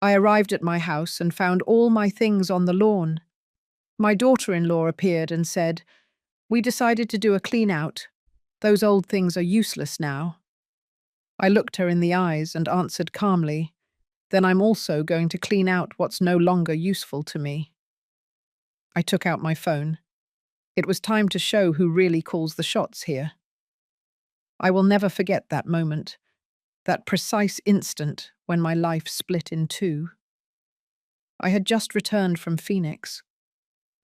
I arrived at my house and found all my things on the lawn. My daughter-in-law appeared and said, "We decided to do a clean-out. Those old things are useless now." I looked her in the eyes and answered calmly, "Then I'm also going to clean out what's no longer useful to me." I took out my phone. It was time to show who really calls the shots here. I will never forget that moment, that precise instant when my life split in two. I had just returned from Phoenix.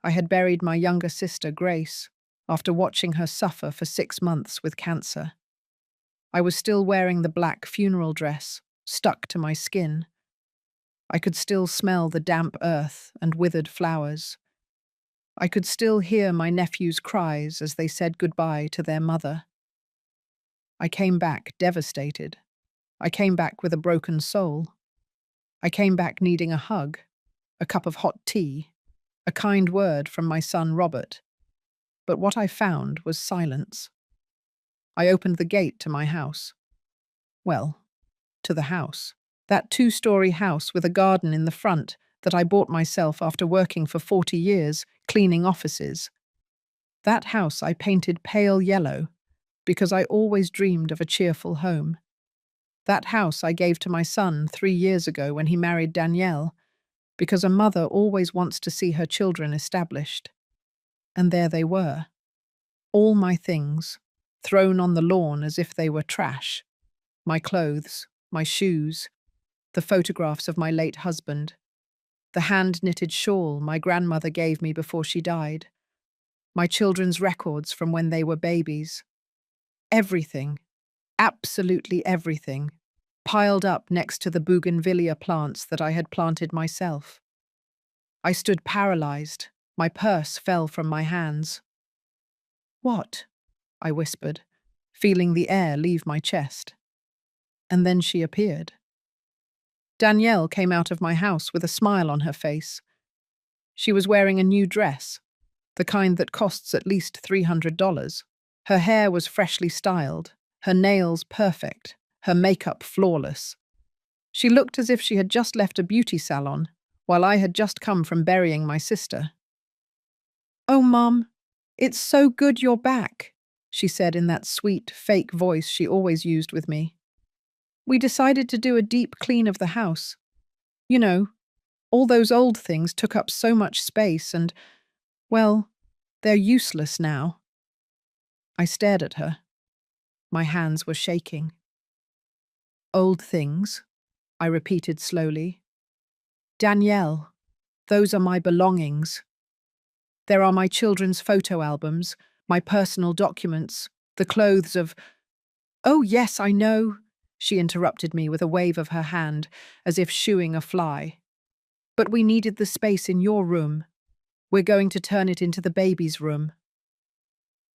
I had buried my younger sister, Grace, after watching her suffer for 6 months with cancer. I was still wearing the black funeral dress, stuck to my skin. I could still smell the damp earth and withered flowers. I could still hear my nephew's cries as they said goodbye to their mother. I came back devastated. I came back with a broken soul. I came back needing a hug, a cup of hot tea, a kind word from my son Robert. But what I found was silence. I opened the gate to my house. Well, to the house. That 2-story house with a garden in the front that I bought myself after working for 40 years, cleaning offices. That house I painted pale yellow because I always dreamed of a cheerful home. That house I gave to my son 3 years ago when he married Danielle, because a mother always wants to see her children established. And there they were. All my things, thrown on the lawn as if they were trash. My clothes, my shoes, the photographs of my late husband, the hand-knitted shawl my grandmother gave me before she died, my children's records from when they were babies. Everything, absolutely everything, piled up next to the bougainvillea plants that I had planted myself. I stood paralyzed. My purse fell from my hands. "What?" I whispered, feeling the air leave my chest. And then she appeared. Danielle came out of my house with a smile on her face. She was wearing a new dress, the kind that costs at least $300. Her hair was freshly styled, her nails perfect, her makeup flawless. She looked as if she had just left a beauty salon, while I had just come from burying my sister. "Oh, Mum, it's so good you're back," she said in that sweet, fake voice she always used with me. "We decided to do a deep clean of the house. You know, all those old things took up so much space and, well, they're useless now." I stared at her. My hands were shaking. "Old things," I repeated slowly. "Danielle, those are my belongings. There are my children's photo albums, my personal documents, the clothes of—" "Oh, yes, I know," she interrupted me with a wave of her hand, as if shooing a fly. "But we needed the space in your room. We're going to turn it into the baby's room."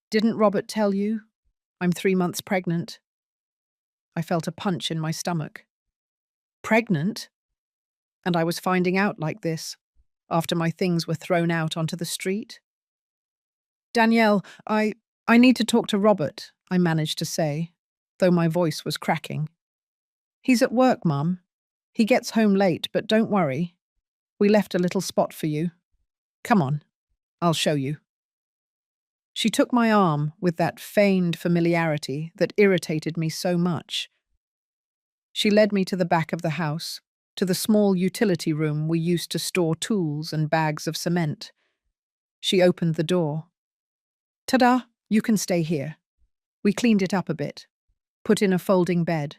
"Didn't Robert tell you? I'm 3 months pregnant." I felt a punch in my stomach. Pregnant? And I was finding out like this, after my things were thrown out onto the street? "Danielle, I need to talk to Robert," I managed to say, though my voice was cracking. "He's at work, Mum. He gets home late, but don't worry. We left a little spot for you. Come on, I'll show you." She took my arm with that feigned familiarity that irritated me so much. She led me to the back of the house, to the small utility room we used to store tools and bags of cement. She opened the door. "Ta-da, you can stay here. We cleaned it up a bit, put in a folding bed.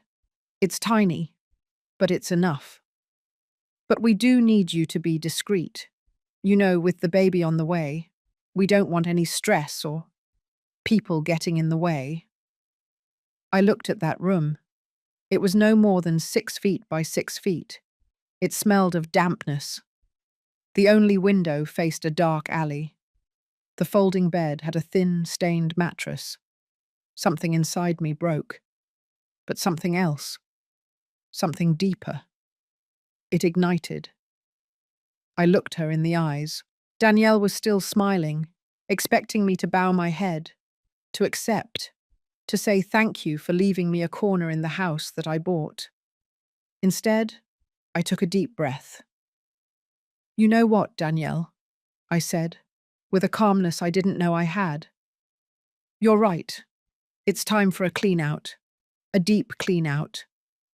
It's tiny, but it's enough. But we do need you to be discreet. You know, with the baby on the way, we don't want any stress or people getting in the way." I looked at that room. It was no more than 6 feet by 6 feet. It smelled of dampness. The only window faced a dark alley. The folding bed had a thin, stained mattress. Something inside me broke. But something else. Something deeper. It ignited. I looked her in the eyes. Danielle was still smiling, expecting me to bow my head, to accept, to say thank you for leaving me a corner in the house that I bought. Instead, I took a deep breath. "You know what, Danielle?" I said, with a calmness I didn't know I had. "You're right. It's time for a clean out, a deep clean out,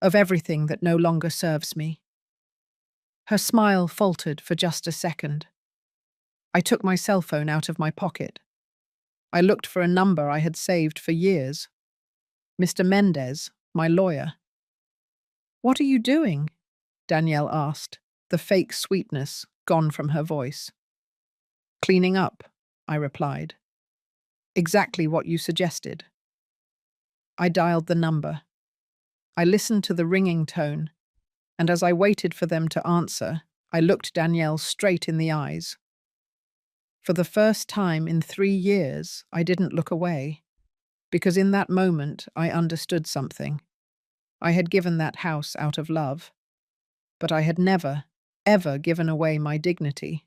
of everything that no longer serves me." Her smile faltered for just a second. I took my cell phone out of my pocket. I looked for a number I had saved for years. Mr. Mendez, my lawyer. "What are you doing?" Danielle asked, the fake sweetness gone from her voice. "Cleaning up," I replied. "Exactly what you suggested." I dialed the number. I listened to the ringing tone, and as I waited for them to answer, I looked Danielle straight in the eyes. For the first time in 3 years, I didn't look away, because in that moment I understood something. I had given that house out of love, but I had never, ever given away my dignity.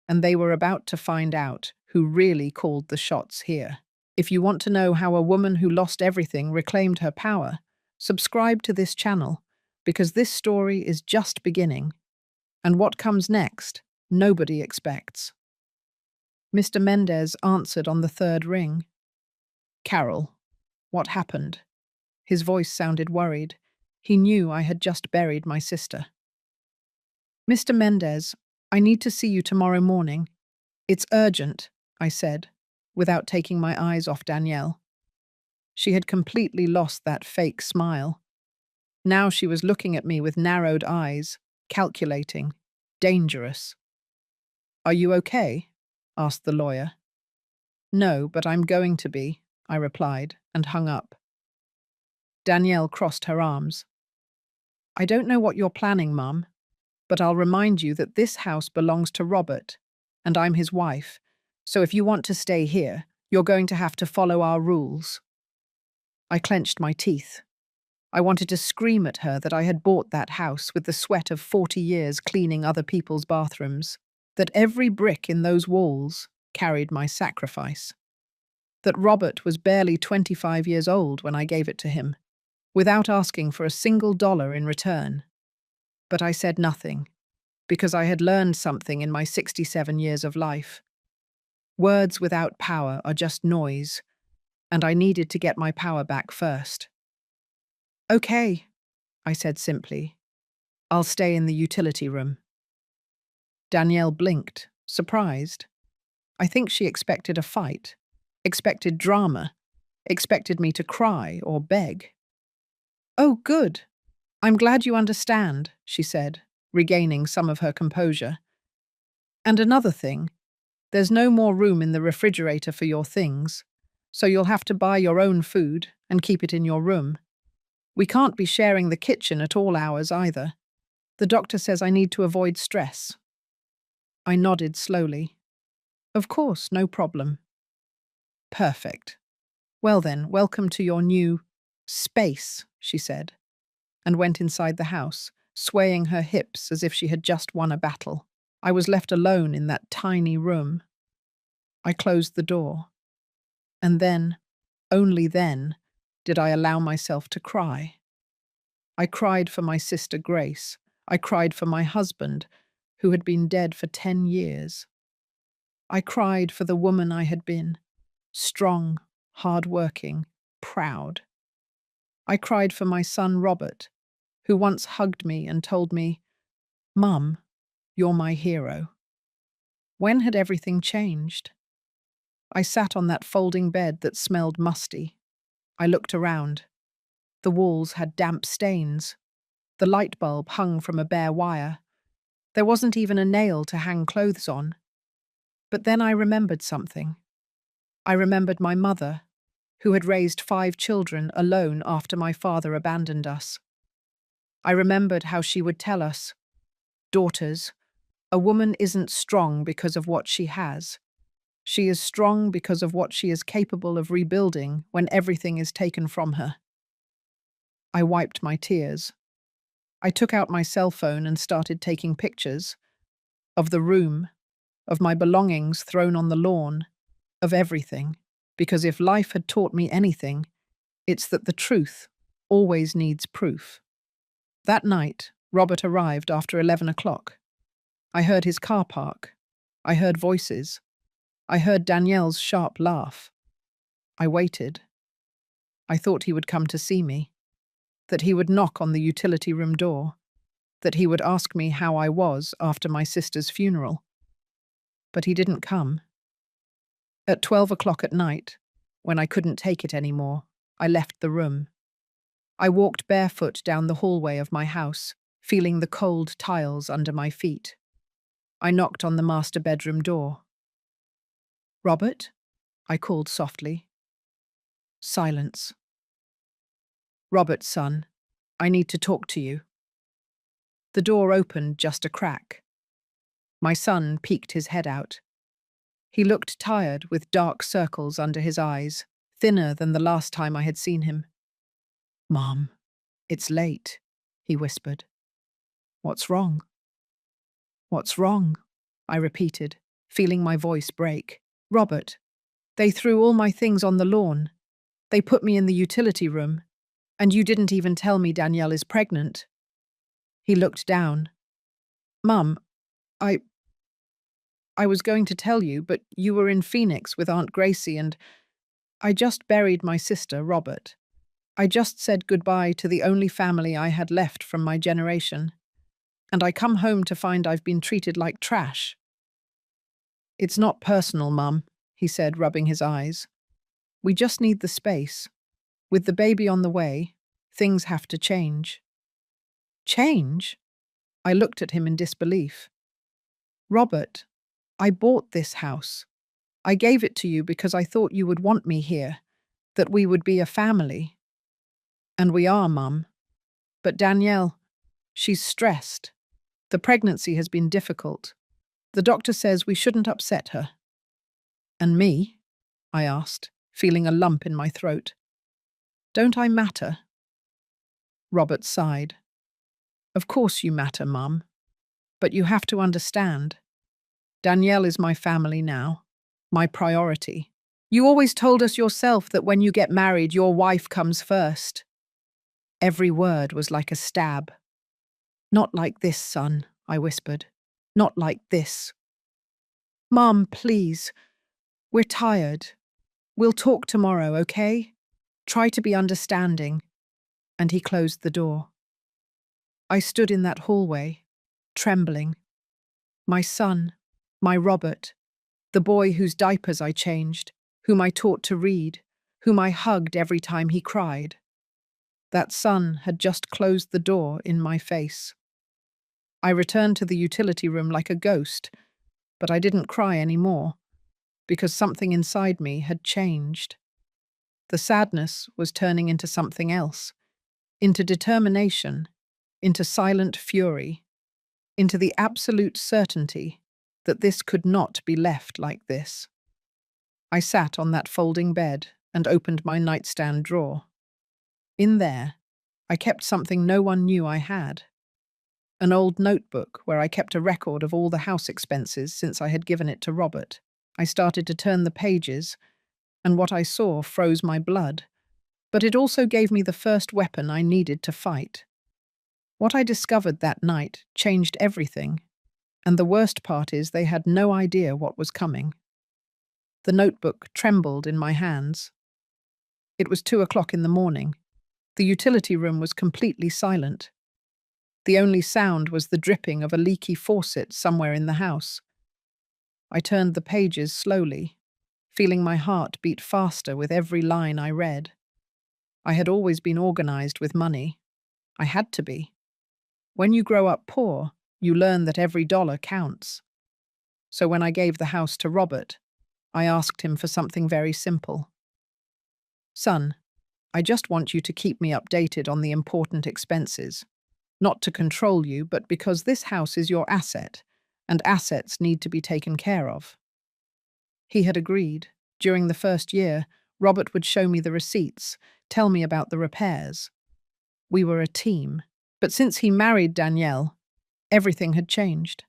And they were about to find out who really called the shots here. If you want to know how a woman who lost everything reclaimed her power, subscribe to this channel, because this story is just beginning, and what comes next, nobody expects. Mr. Mendez answered on the third ring. "Carol, what happened?" His voice sounded worried. He knew I had just buried my sister. "Mr. Mendez, I need to see you tomorrow morning. It's urgent," I said, without taking my eyes off Danielle. She had completely lost that fake smile. Now she was looking at me with narrowed eyes, calculating, dangerous. "Are you okay?" asked the lawyer. "No, but I'm going to be," I replied, and hung up. Danielle crossed her arms. "I don't know what you're planning, Mum, but I'll remind you that this house belongs to Robert, and I'm his wife, so if you want to stay here, you're going to have to follow our rules." I clenched my teeth. I wanted to scream at her that I had bought that house with the sweat of 40 years cleaning other people's bathrooms, that every brick in those walls carried my sacrifice, that Robert was barely 25 years old when I gave it to him, without asking for a single dollar in return. But I said nothing, because I had learned something in my 67 years of life. Words without power are just noise, and I needed to get my power back first. "Okay," I said simply. "I'll stay in the utility room." Danielle blinked, surprised. I think she expected a fight, expected drama, expected me to cry or beg. "Oh, good. I'm glad you understand," she said, regaining some of her composure. "And another thing, there's no more room in the refrigerator for your things, so you'll have to buy your own food and keep it in your room. We can't be sharing the kitchen at all hours either. The doctor says I need to avoid stress." I nodded slowly. "Of course, no problem." "Perfect. Well then, welcome to your new space," she said, and went inside the house, swaying her hips as if she had just won a battle. I was left alone in that tiny room. I closed the door. And then, only then, did I allow myself to cry. I cried for my sister Grace. I cried for my husband, who had been dead for 10 years. I cried for the woman I had been, strong, hard-working, proud. I cried for my son Robert, who once hugged me and told me, "Mum, you're my hero." When had everything changed? I sat on that folding bed that smelled musty. I looked around. The walls had damp stains. The light bulb hung from a bare wire. There wasn't even a nail to hang clothes on. But then I remembered something. I remembered my mother, who had raised 5 children alone after my father abandoned us. I remembered how she would tell us, "Daughters, a woman isn't strong because of what she has. She is strong because of what she is capable of rebuilding when everything is taken from her." I wiped my tears. I took out my cell phone and started taking pictures of the room, of my belongings thrown on the lawn, of everything, because if life had taught me anything, it's that the truth always needs proof. That night, Robert arrived after 11 o'clock. I heard his car park. I heard voices. I heard Danielle's sharp laugh. I waited. I thought he would come to see me, that he would knock on the utility room door, that he would ask me how I was after my sister's funeral. But he didn't come. At 12 o'clock at night, when I couldn't take it anymore, I left the room. I walked barefoot down the hallway of my house, feeling the cold tiles under my feet. I knocked on the master bedroom door. "Robert?" I called softly. Silence. "Robert, son, I need to talk to you." The door opened just a crack. My son peeked his head out. He looked tired, with dark circles under his eyes, thinner than the last time I had seen him. "Mom, it's late," he whispered. "What's wrong?" "What's wrong?" I repeated, feeling my voice break. "Robert, they threw all my things on the lawn. They put me in the utility room, and you didn't even tell me Danielle is pregnant." He looked down. "Mum, I was going to tell you, but you were in Phoenix with Aunt Gracie and I just buried my sister, Robert. I just said goodbye to the only family I had left from my generation. And I come home to find I've been treated like trash." "It's not personal, Mum," he said, rubbing his eyes. "We just need the space. With the baby on the way, things have to change." "Change?" I looked at him in disbelief. "Robert, I bought this house. I gave it to you because I thought you would want me here, that we would be a family. And we are, Mum. But Danielle, she's stressed. The pregnancy has been difficult. The doctor says we shouldn't upset her." "And me?" I asked, feeling a lump in my throat. "Don't I matter?" Robert sighed. "Of course you matter, Mum. But you have to understand. Danielle is my family now, my priority. You always told us yourself that when you get married, your wife comes first." Every word was like a stab. "Not like this, son," I whispered. "Not like this." "Mum, please. We're tired. We'll talk tomorrow, okay? Try to be understanding." And he closed the door. I stood in that hallway, trembling. My son, my Robert, the boy whose diapers I changed, whom I taught to read, whom I hugged every time he cried. That son had just closed the door in my face. I returned to the utility room like a ghost, but I didn't cry anymore, because something inside me had changed. The sadness was turning into something else, into determination, into silent fury, into the absolute certainty that this could not be left like this. I sat on that folding bed and opened my nightstand drawer. In there, I kept something no one knew I had. An old notebook where I kept a record of all the house expenses since I had given it to Robert. I started to turn the pages, and what I saw froze my blood, but it also gave me the first weapon I needed to fight. What I discovered that night changed everything, and the worst part is they had no idea what was coming. The notebook trembled in my hands. It was 2 o'clock in the morning. The utility room was completely silent. The only sound was the dripping of a leaky faucet somewhere in the house. I turned the pages slowly, feeling my heart beat faster with every line I read. I had always been organized with money. I had to be. When you grow up poor, you learn that every dollar counts. So when I gave the house to Robert, I asked him for something very simple. "Son, I just want you to keep me updated on the important expenses. Not to control you, but because this house is your asset, and assets need to be taken care of." He had agreed. During the first year, Robert would show me the receipts, tell me about the repairs. We were a team. But since he married Danielle, everything had changed.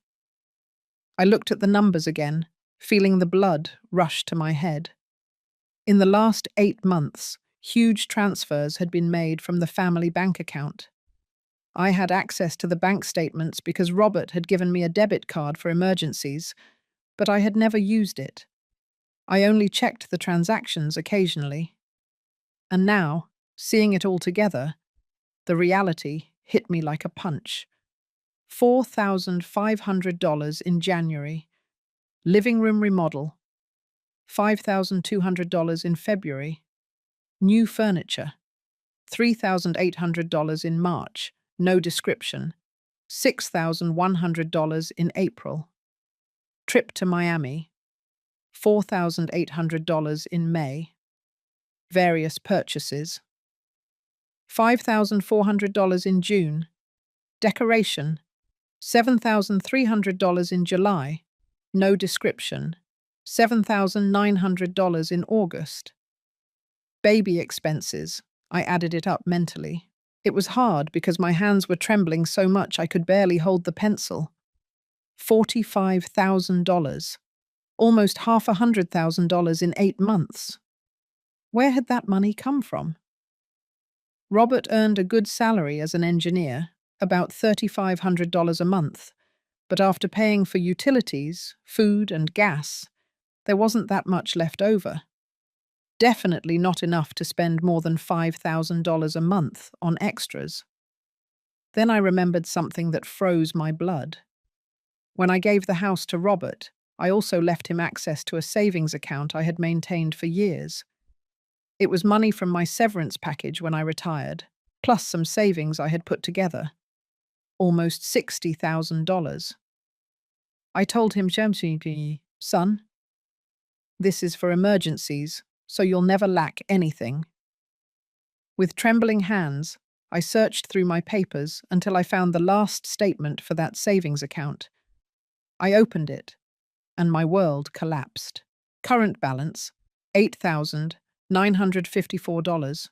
I looked at the numbers again, feeling the blood rush to my head. In the last 8 months, huge transfers had been made from the family bank account. I had access to the bank statements because Robert had given me a debit card for emergencies, but I had never used it. I only checked the transactions occasionally. And now, seeing it all together, the reality hit me like a punch. $4,500 in January. Living room remodel. $5,200 in February. New furniture. $3,800 in March. No description. $6,100 in April. Trip to Miami. $4,800 in May. Various purchases. $5,400 in June. Decoration. $7,300 in July. No description. $7,900 in August. Baby expenses. I added it up mentally. It was hard because my hands were trembling so much I could barely hold the pencil. $45,000. Almost $500,000 in 8 months. Where had that money come from? Robert earned a good salary as an engineer, about $3,500 a month, but after paying for utilities, food and gas, there wasn't that much left over. Definitely not enough to spend more than $5,000 a month on extras. Then I remembered something that froze my blood. When I gave the house to Robert, I also left him access to a savings account I had maintained for years. It was money from my severance package when I retired, plus some savings I had put together. Almost $60,000. I told him, son, this is for emergencies, so you'll never lack anything. With trembling hands, I searched through my papers until I found the last statement for that savings account. I opened it, and my world collapsed. Current balance, $8,954.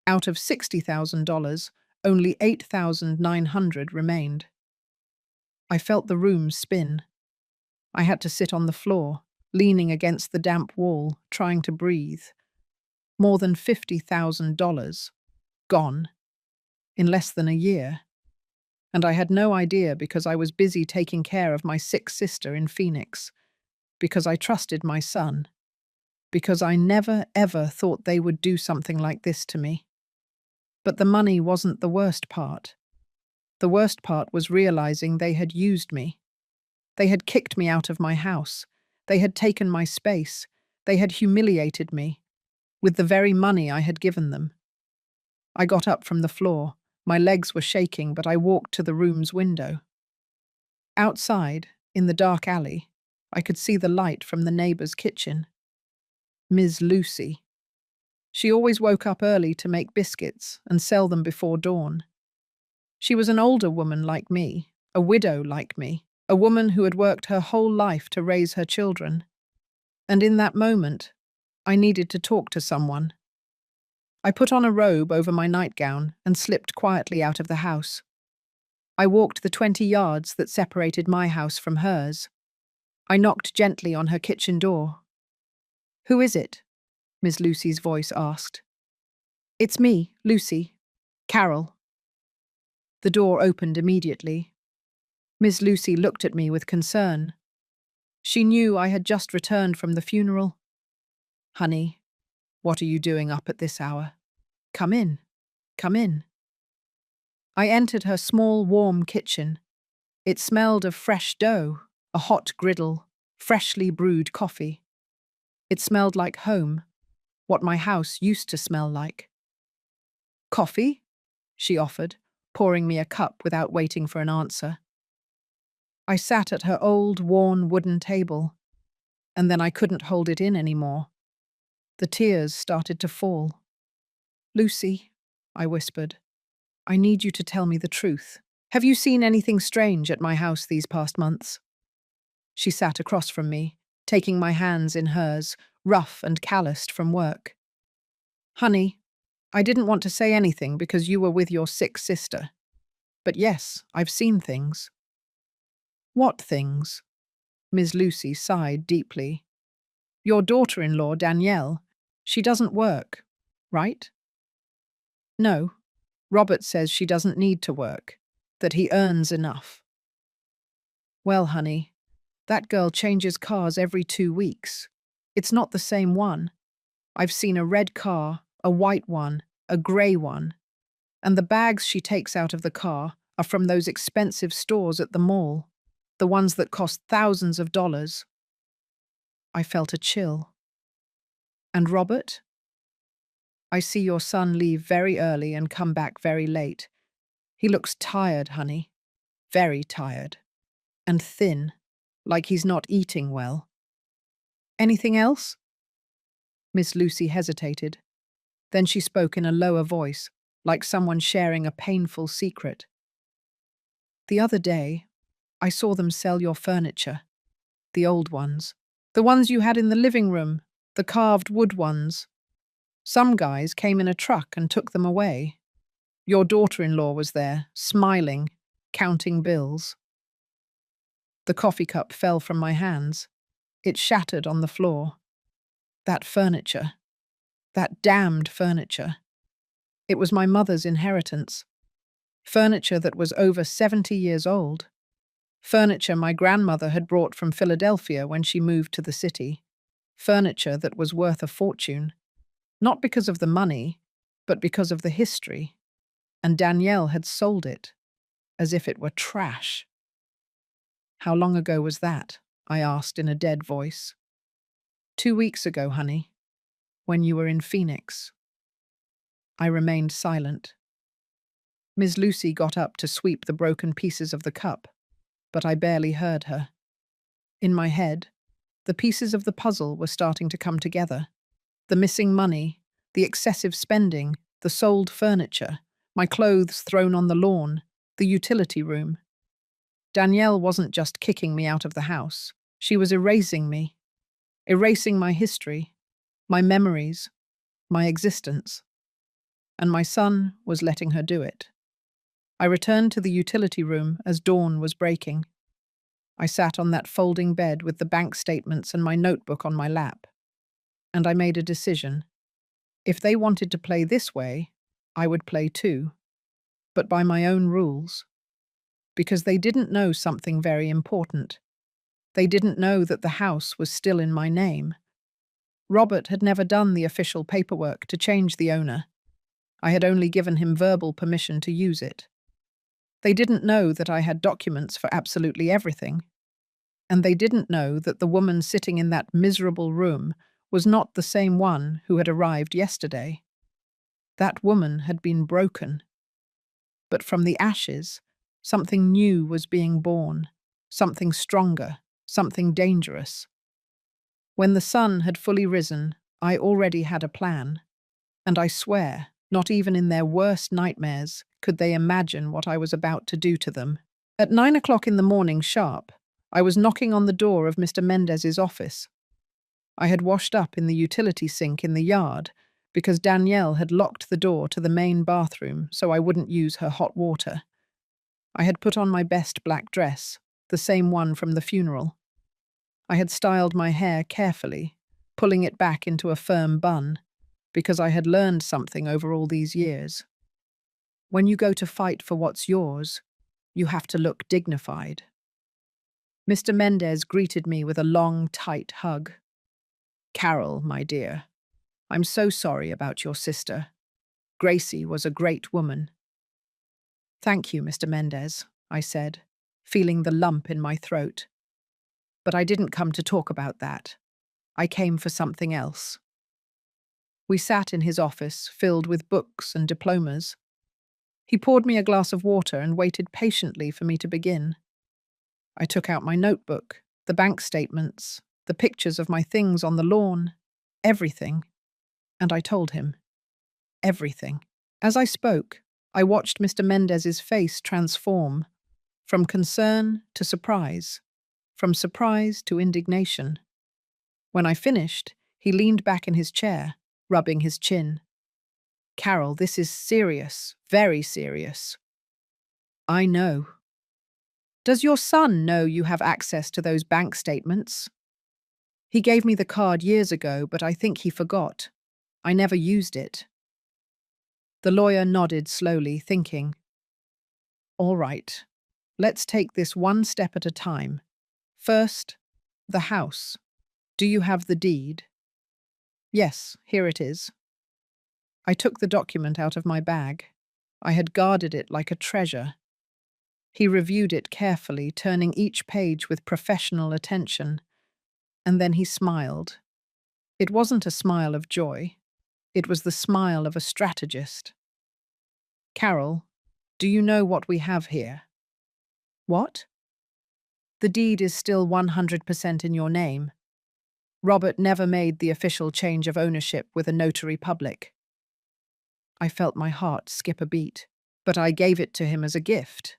Out of $60,000, only $8,900 remained. I felt the room spin. I had to sit on the floor, leaning against the damp wall, trying to breathe. More than $50,000. Gone. In less than a year. And I had no idea because I was busy taking care of my sick sister in Phoenix. Because I trusted my son. Because I never, ever thought they would do something like this to me. But the money wasn't the worst part. The worst part was realizing they had used me. They had kicked me out of my house. They had taken my space. They had humiliated me. With the very money I had given them. I got up from the floor. My legs were shaking, but I walked to the room's window. Outside, in the dark alley, I could see the light from the neighbor's kitchen. Ms. Lucy. She always woke up early to make biscuits and sell them before dawn. She was an older woman like me, a widow like me, a woman who had worked her whole life to raise her children. And in that moment, I needed to talk to someone. I put on a robe over my nightgown and slipped quietly out of the house. I walked the 20 yards that separated my house from hers. I knocked gently on her kitchen door. "Who is it?" Miss Lucy's voice asked. "It's me, Lucy. Carol." The door opened immediately. Miss Lucy looked at me with concern. She knew I had just returned from the funeral. "Honey, what are you doing up at this hour? Come in, come in." I entered her small, warm kitchen. It smelled of fresh dough, a hot griddle, freshly brewed coffee. It smelled like home, what my house used to smell like. "Coffee?" she offered, pouring me a cup without waiting for an answer. I sat at her old, worn wooden table, and then I couldn't hold it in anymore. The tears started to fall. "Lucy," I whispered, "I need you to tell me the truth. Have you seen anything strange at my house these past months?" She sat across from me, taking my hands in hers, rough and calloused from work. "Honey, I didn't want to say anything because you were with your sick sister. But yes, I've seen things." "What things?" Miss Lucy sighed deeply. "Your daughter-in-law, Danielle, she doesn't work, right?" "No," Robert says she doesn't need to work, that he earns enough. Well, honey, that girl changes cars every 2 weeks. It's not the same one. I've seen a red car, a white one, a grey one, and the bags she takes out of the car are from those expensive stores at the mall, the ones that cost thousands of dollars. I felt a chill. And Robert? I see your son leave very early and come back very late. He looks tired, honey. Very tired. And thin, like he's not eating well. Anything else? Miss Lucy hesitated. Then she spoke in a lower voice, like someone sharing a painful secret. The other day, I saw them sell your furniture. The old ones. The ones you had in the living room, the carved wood ones. Some guys came in a truck and took them away. Your daughter-in-law was there, smiling, counting bills. The coffee cup fell from my hands. It shattered on the floor. That furniture. That damned furniture. It was my mother's inheritance. Furniture that was over 70 years old. Furniture my grandmother had brought from Philadelphia when she moved to the city. Furniture that was worth a fortune. Not because of the money, but because of the history. And Danielle had sold it, as if it were trash. How long ago was that? I asked in a dead voice. 2 weeks ago, honey, when you were in Phoenix. I remained silent. Miss Lucy got up to sweep the broken pieces of the cup, but I barely heard her. In my head, the pieces of the puzzle were starting to come together. The missing money, the excessive spending, the sold furniture, my clothes thrown on the lawn, the utility room. Danielle wasn't just kicking me out of the house. She was erasing me. Erasing my history, my memories, my existence. And my son was letting her do it. I returned to the utility room as dawn was breaking. I sat on that folding bed with the bank statements and my notebook on my lap. And I made a decision. If they wanted to play this way, I would play too. But by my own rules. Because they didn't know something very important. They didn't know that the house was still in my name. Robert had never done the official paperwork to change the owner. I had only given him verbal permission to use it. They didn't know that I had documents for absolutely everything. And they didn't know that the woman sitting in that miserable room was not the same one who had arrived yesterday. That woman had been broken. But from the ashes, something new was being born, something stronger, something dangerous. When the sun had fully risen, I already had a plan. And I swear, not even in their worst nightmares could they imagine what I was about to do to them. At 9 o'clock in the morning sharp, I was knocking on the door of Mr. Mendez's office. I had washed up in the utility sink in the yard because Danielle had locked the door to the main bathroom so I wouldn't use her hot water. I had put on my best black dress, the same one from the funeral. I had styled my hair carefully, pulling it back into a firm bun, because I had learned something over all these years. When you go to fight for what's yours, you have to look dignified. Mr. Mendez greeted me with a long, tight hug. Carol, my dear, I'm so sorry about your sister. Gracie was a great woman. Thank you, Mr. Mendez, I said, feeling the lump in my throat. But I didn't come to talk about that. I came for something else. We sat in his office, filled with books and diplomas. He poured me a glass of water and waited patiently for me to begin. I took out my notebook, the bank statements, the pictures of my things on the lawn, everything. And I told him. Everything. As I spoke, I watched Mr. Mendez's face transform, from concern to surprise, from surprise to indignation. When I finished, he leaned back in his chair, rubbing his chin. Carol, this is serious, very serious. I know. Does your son know you have access to those bank statements? He gave me the card years ago, but I think he forgot. I never used it. The lawyer nodded slowly, thinking, "All right, let's take this one step at a time. First, the house. Do you have the deed?" "Yes, here it is." I took the document out of my bag. I had guarded it like a treasure. He reviewed it carefully, turning each page with professional attention, and then he smiled. It wasn't a smile of joy. It was the smile of a strategist. "Carol, do you know what we have here?" "What?" "The deed is still 100% in your name. Robert never made the official change of ownership with a notary public." I felt my heart skip a beat. "But I gave it to him as a gift."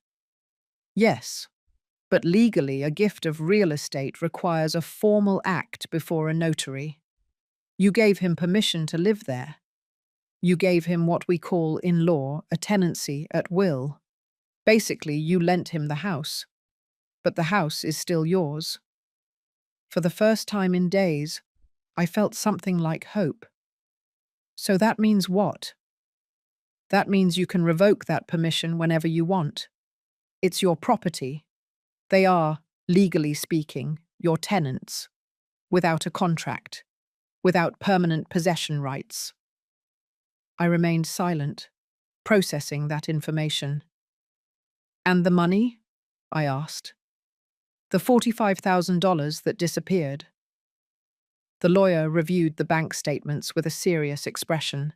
"Yes, but legally a gift of real estate requires a formal act before a notary. You gave him permission to live there. You gave him what we call in law a tenancy at will. Basically, you lent him the house. But the house is still yours." For the first time in days, I felt something like hope. "So that means what?" "That means you can revoke that permission whenever you want. It's your property. They are, legally speaking, your tenants, without a contract, without permanent possession rights." I remained silent, processing that information. "And the money?" I asked. "The $45,000 that disappeared." The lawyer reviewed the bank statements with a serious expression.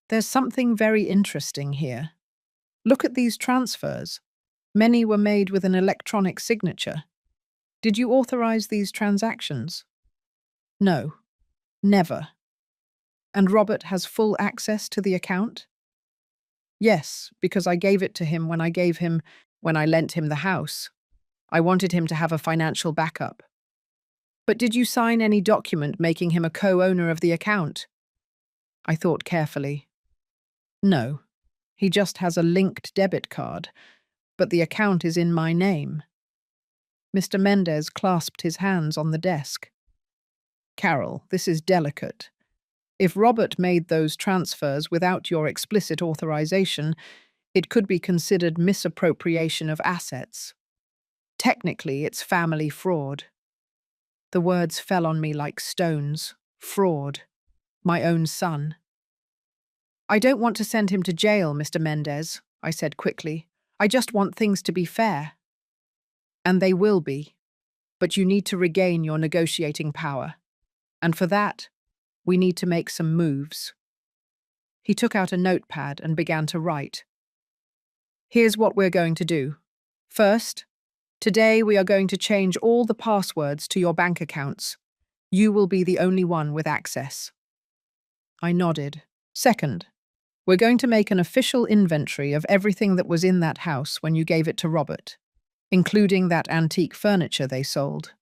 "There's something very interesting here. Look at these transfers. Many were made with an electronic signature. Did you authorize these transactions?" "No, never." "And Robert has full access to the account?" "Yes, because I gave it to him when I lent him the house. I wanted him to have a financial backup." "But did you sign any document making him a co-owner of the account?" I thought carefully. "No, he just has a linked debit card, but the account is in my name." Mr. Mendez clasped his hands on the desk. "Carol, this is delicate. If Robert made those transfers without your explicit authorization, it could be considered misappropriation of assets. Technically, it's family fraud." The words fell on me like stones. Fraud. My own son. "I don't want to send him to jail, Mr. Mendez," I said quickly. "I just want things to be fair." "And they will be. But you need to regain your negotiating power. And for that, we need to make some moves." He took out a notepad and began to write. "Here's what we're going to do. First, today we are going to change all the passwords to your bank accounts. You will be the only one with access." I nodded. "Second, we're going to make an official inventory of everything that was in that house when you gave it to Robert, including that antique furniture they sold.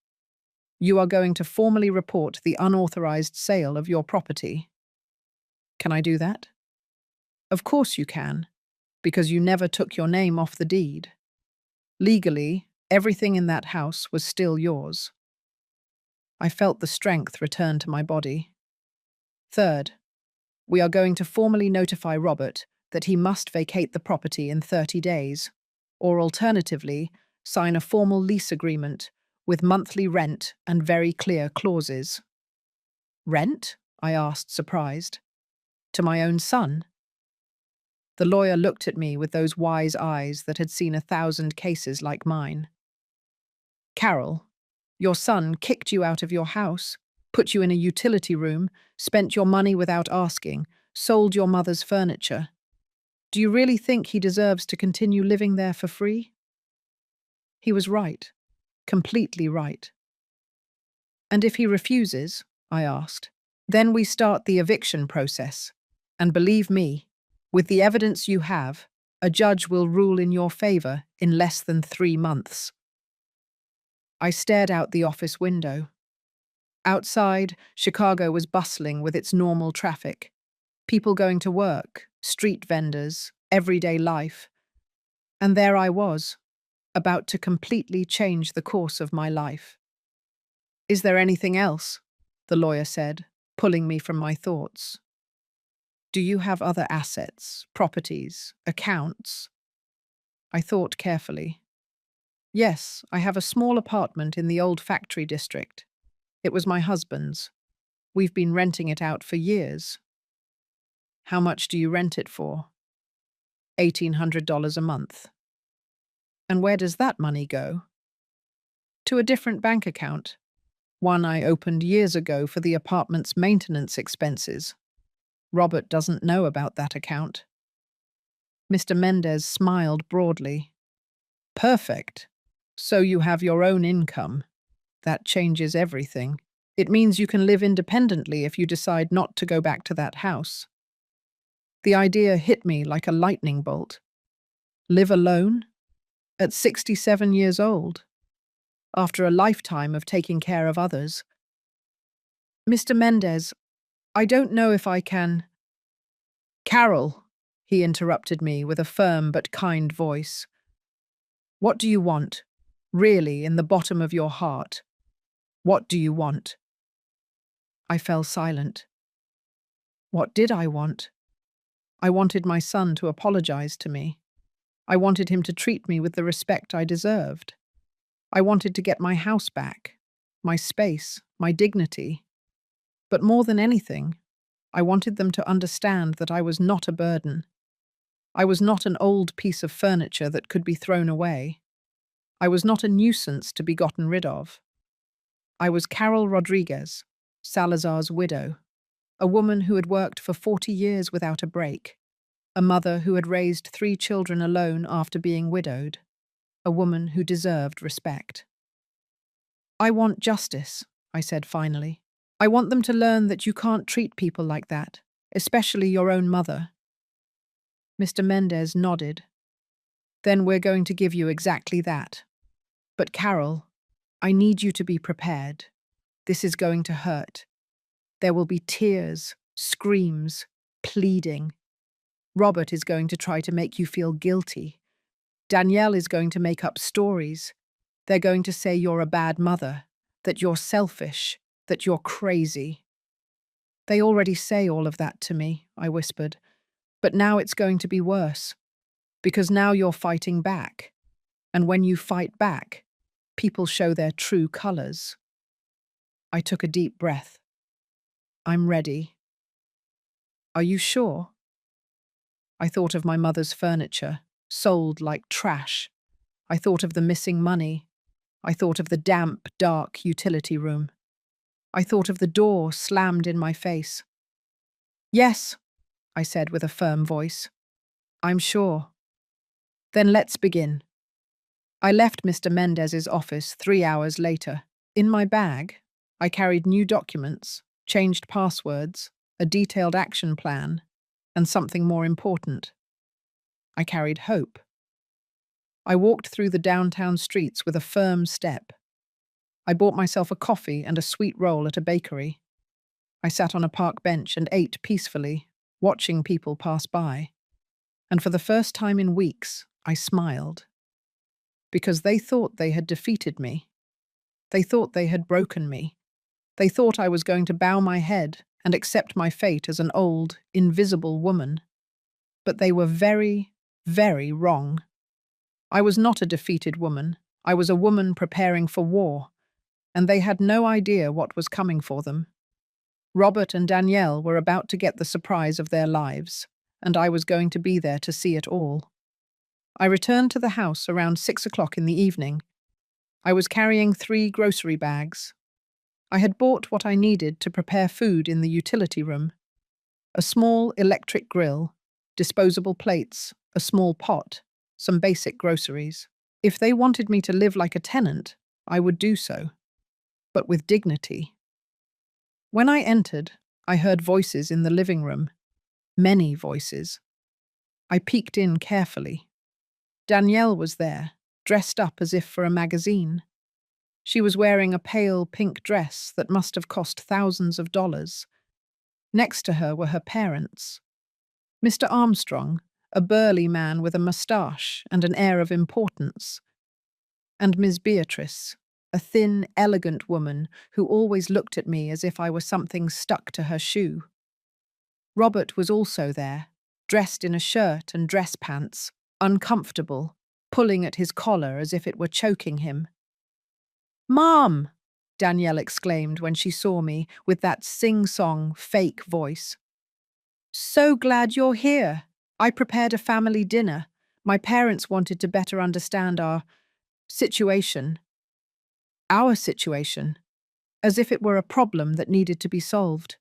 You are going to formally report the unauthorized sale of your property." "Can I do that?" "Of course you can, because you never took your name off the deed. Legally, everything in that house was still yours." I felt the strength return to my body. "Third, we are going to formally notify Robert that he must vacate the property in 30 days, or alternatively, sign a formal lease agreement with monthly rent and very clear clauses." "Rent?" I asked, surprised. "To my own son?" The lawyer looked at me with those wise eyes that had seen 1,000 cases like mine. "Carol, your son kicked you out of your house, put you in a utility room, spent your money without asking, sold your mother's furniture. Do you really think he deserves to continue living there for free?" He was right, completely right. "And if he refuses?" I asked. "Then we start the eviction process. And believe me, with the evidence you have, a judge will rule in your favor in less than 3 months." I stared out the office window. Outside, Chicago was bustling with its normal traffic. People going to work, street vendors, everyday life. And there I was, about to completely change the course of my life. "Is there anything else?" the lawyer said, pulling me from my thoughts. Do you have other assets, properties, accounts? I thought carefully. Yes, I have a small apartment in the old factory district. It was my husband's. We've been renting it out for years. How much do you rent it for? $1,800 a month. And where does that money go? To a different bank account. One I opened years ago for the apartment's maintenance expenses. Robert doesn't know about that account. Mr. Mendez smiled broadly. Perfect. So you have your own income. That changes everything. It means you can live independently if you decide not to go back to that house. The idea hit me like a lightning bolt. Live alone? At 67 years old? After a lifetime of taking care of others? Mr. Mendez, I don't know if I can. Carol, he interrupted me with a firm but kind voice. What do you want? Really, in the bottom of your heart? What do you want? I fell silent. What did I want? I wanted my son to apologize to me. I wanted him to treat me with the respect I deserved. I wanted to get my house back, my space, my dignity. But more than anything, I wanted them to understand that I was not a burden. I was not an old piece of furniture that could be thrown away. I was not a nuisance to be gotten rid of. I was Carol Rodriguez, Salazar's widow, a woman who had worked for 40 years without a break, a mother who had raised 3 children alone after being widowed, a woman who deserved respect. I want justice, I said finally. I want them to learn that you can't treat people like that, especially your own mother. Mr. Mendez nodded. Then we're going to give you exactly that. But Carol, I need you to be prepared. This is going to hurt. There will be tears, screams, pleading. Robert is going to try to make you feel guilty. Danielle is going to make up stories. They're going to say you're a bad mother, that you're selfish, that you're crazy. They already say all of that to me, I whispered. But now it's going to be worse. Because now you're fighting back. And when you fight back, people show their true colors. I took a deep breath. I'm ready. Are you sure? I thought of my mother's furniture, sold like trash. I thought of the missing money. I thought of the damp, dark utility room. I thought of the door slammed in my face. Yes, I said with a firm voice. I'm sure. Then let's begin. I left Mr. Mendez's office 3 hours later. In my bag, I carried new documents, changed passwords, a detailed action plan, and something more important. I carried hope. I walked through the downtown streets with a firm step. I bought myself a coffee and a sweet roll at a bakery. I sat on a park bench and ate peacefully, watching people pass by. And for the first time in weeks, I smiled. Because they thought they had defeated me. They thought they had broken me. They thought I was going to bow my head and accept my fate as an old, invisible woman. But they were very, very wrong. I was not a defeated woman. I was a woman preparing for war, and they had no idea what was coming for them. Robert and Danielle were about to get the surprise of their lives, and I was going to be there to see it all. I returned to the house around 6 o'clock in the evening. I was carrying 3 grocery bags. I had bought what I needed to prepare food in the utility room. A small electric grill, disposable plates, a small pot, some basic groceries. If they wanted me to live like a tenant, I would do so, but with dignity. When I entered, I heard voices in the living room. Many voices. I peeked in carefully. Danielle was there, dressed up as if for a magazine. She was wearing a pale pink dress that must have cost thousands of dollars. Next to her were her parents. Mr. Armstrong, a burly man with a moustache and an air of importance, and Miss Beatrice, a thin, elegant woman who always looked at me as if I were something stuck to her shoe. Robert was also there, dressed in a shirt and dress pants, uncomfortable, pulling at his collar as if it were choking him. "Mom!" Danielle exclaimed when she saw me with that sing-song, fake voice. "So glad you're here. I prepared a family dinner. My parents wanted to better understand our situation. Our situation. As if it were a problem that needed to be solved."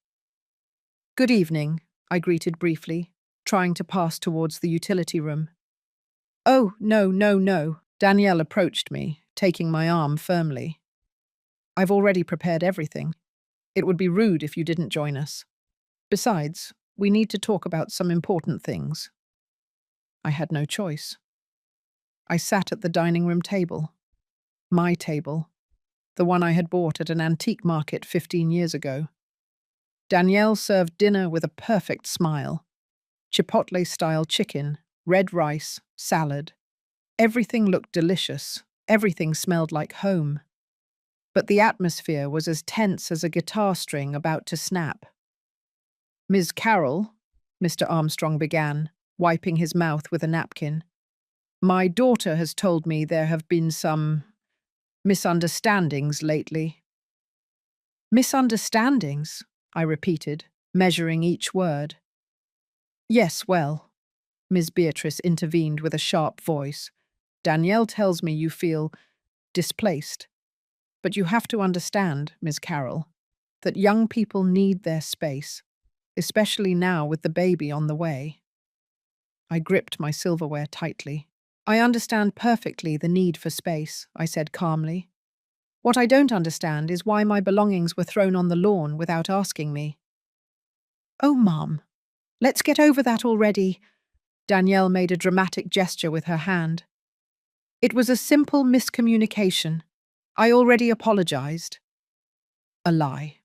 "Good evening," I greeted briefly, trying to pass towards the utility room. "Oh, no, no, no." Danielle approached me, taking my arm firmly. "I've already prepared everything. It would be rude if you didn't join us. Besides, we need to talk about some important things." I had no choice. I sat at the dining room table. My table. The one I had bought at an antique market 15 years ago. Danielle served dinner with a perfect smile. Chipotle-style chicken, red rice, salad. Everything looked delicious. Everything smelled like home. But the atmosphere was as tense as a guitar string about to snap. "Ms. Carroll," Mr. Armstrong began, wiping his mouth with a napkin, "my daughter has told me there have been some misunderstandings lately." "Misunderstandings?" I repeated, measuring each word. "Yes, well," Ms. Beatrice intervened with a sharp voice. "Danielle tells me you feel displaced. But you have to understand, Ms. Carroll, that young people need their space, especially now with the baby on the way." I gripped my silverware tightly. "I understand perfectly the need for space," I said calmly. "What I don't understand is why my belongings were thrown on the lawn without asking me." "Oh, Mom, let's get over that already." Danielle made a dramatic gesture with her hand. "It was a simple miscommunication. I already apologized." A lie.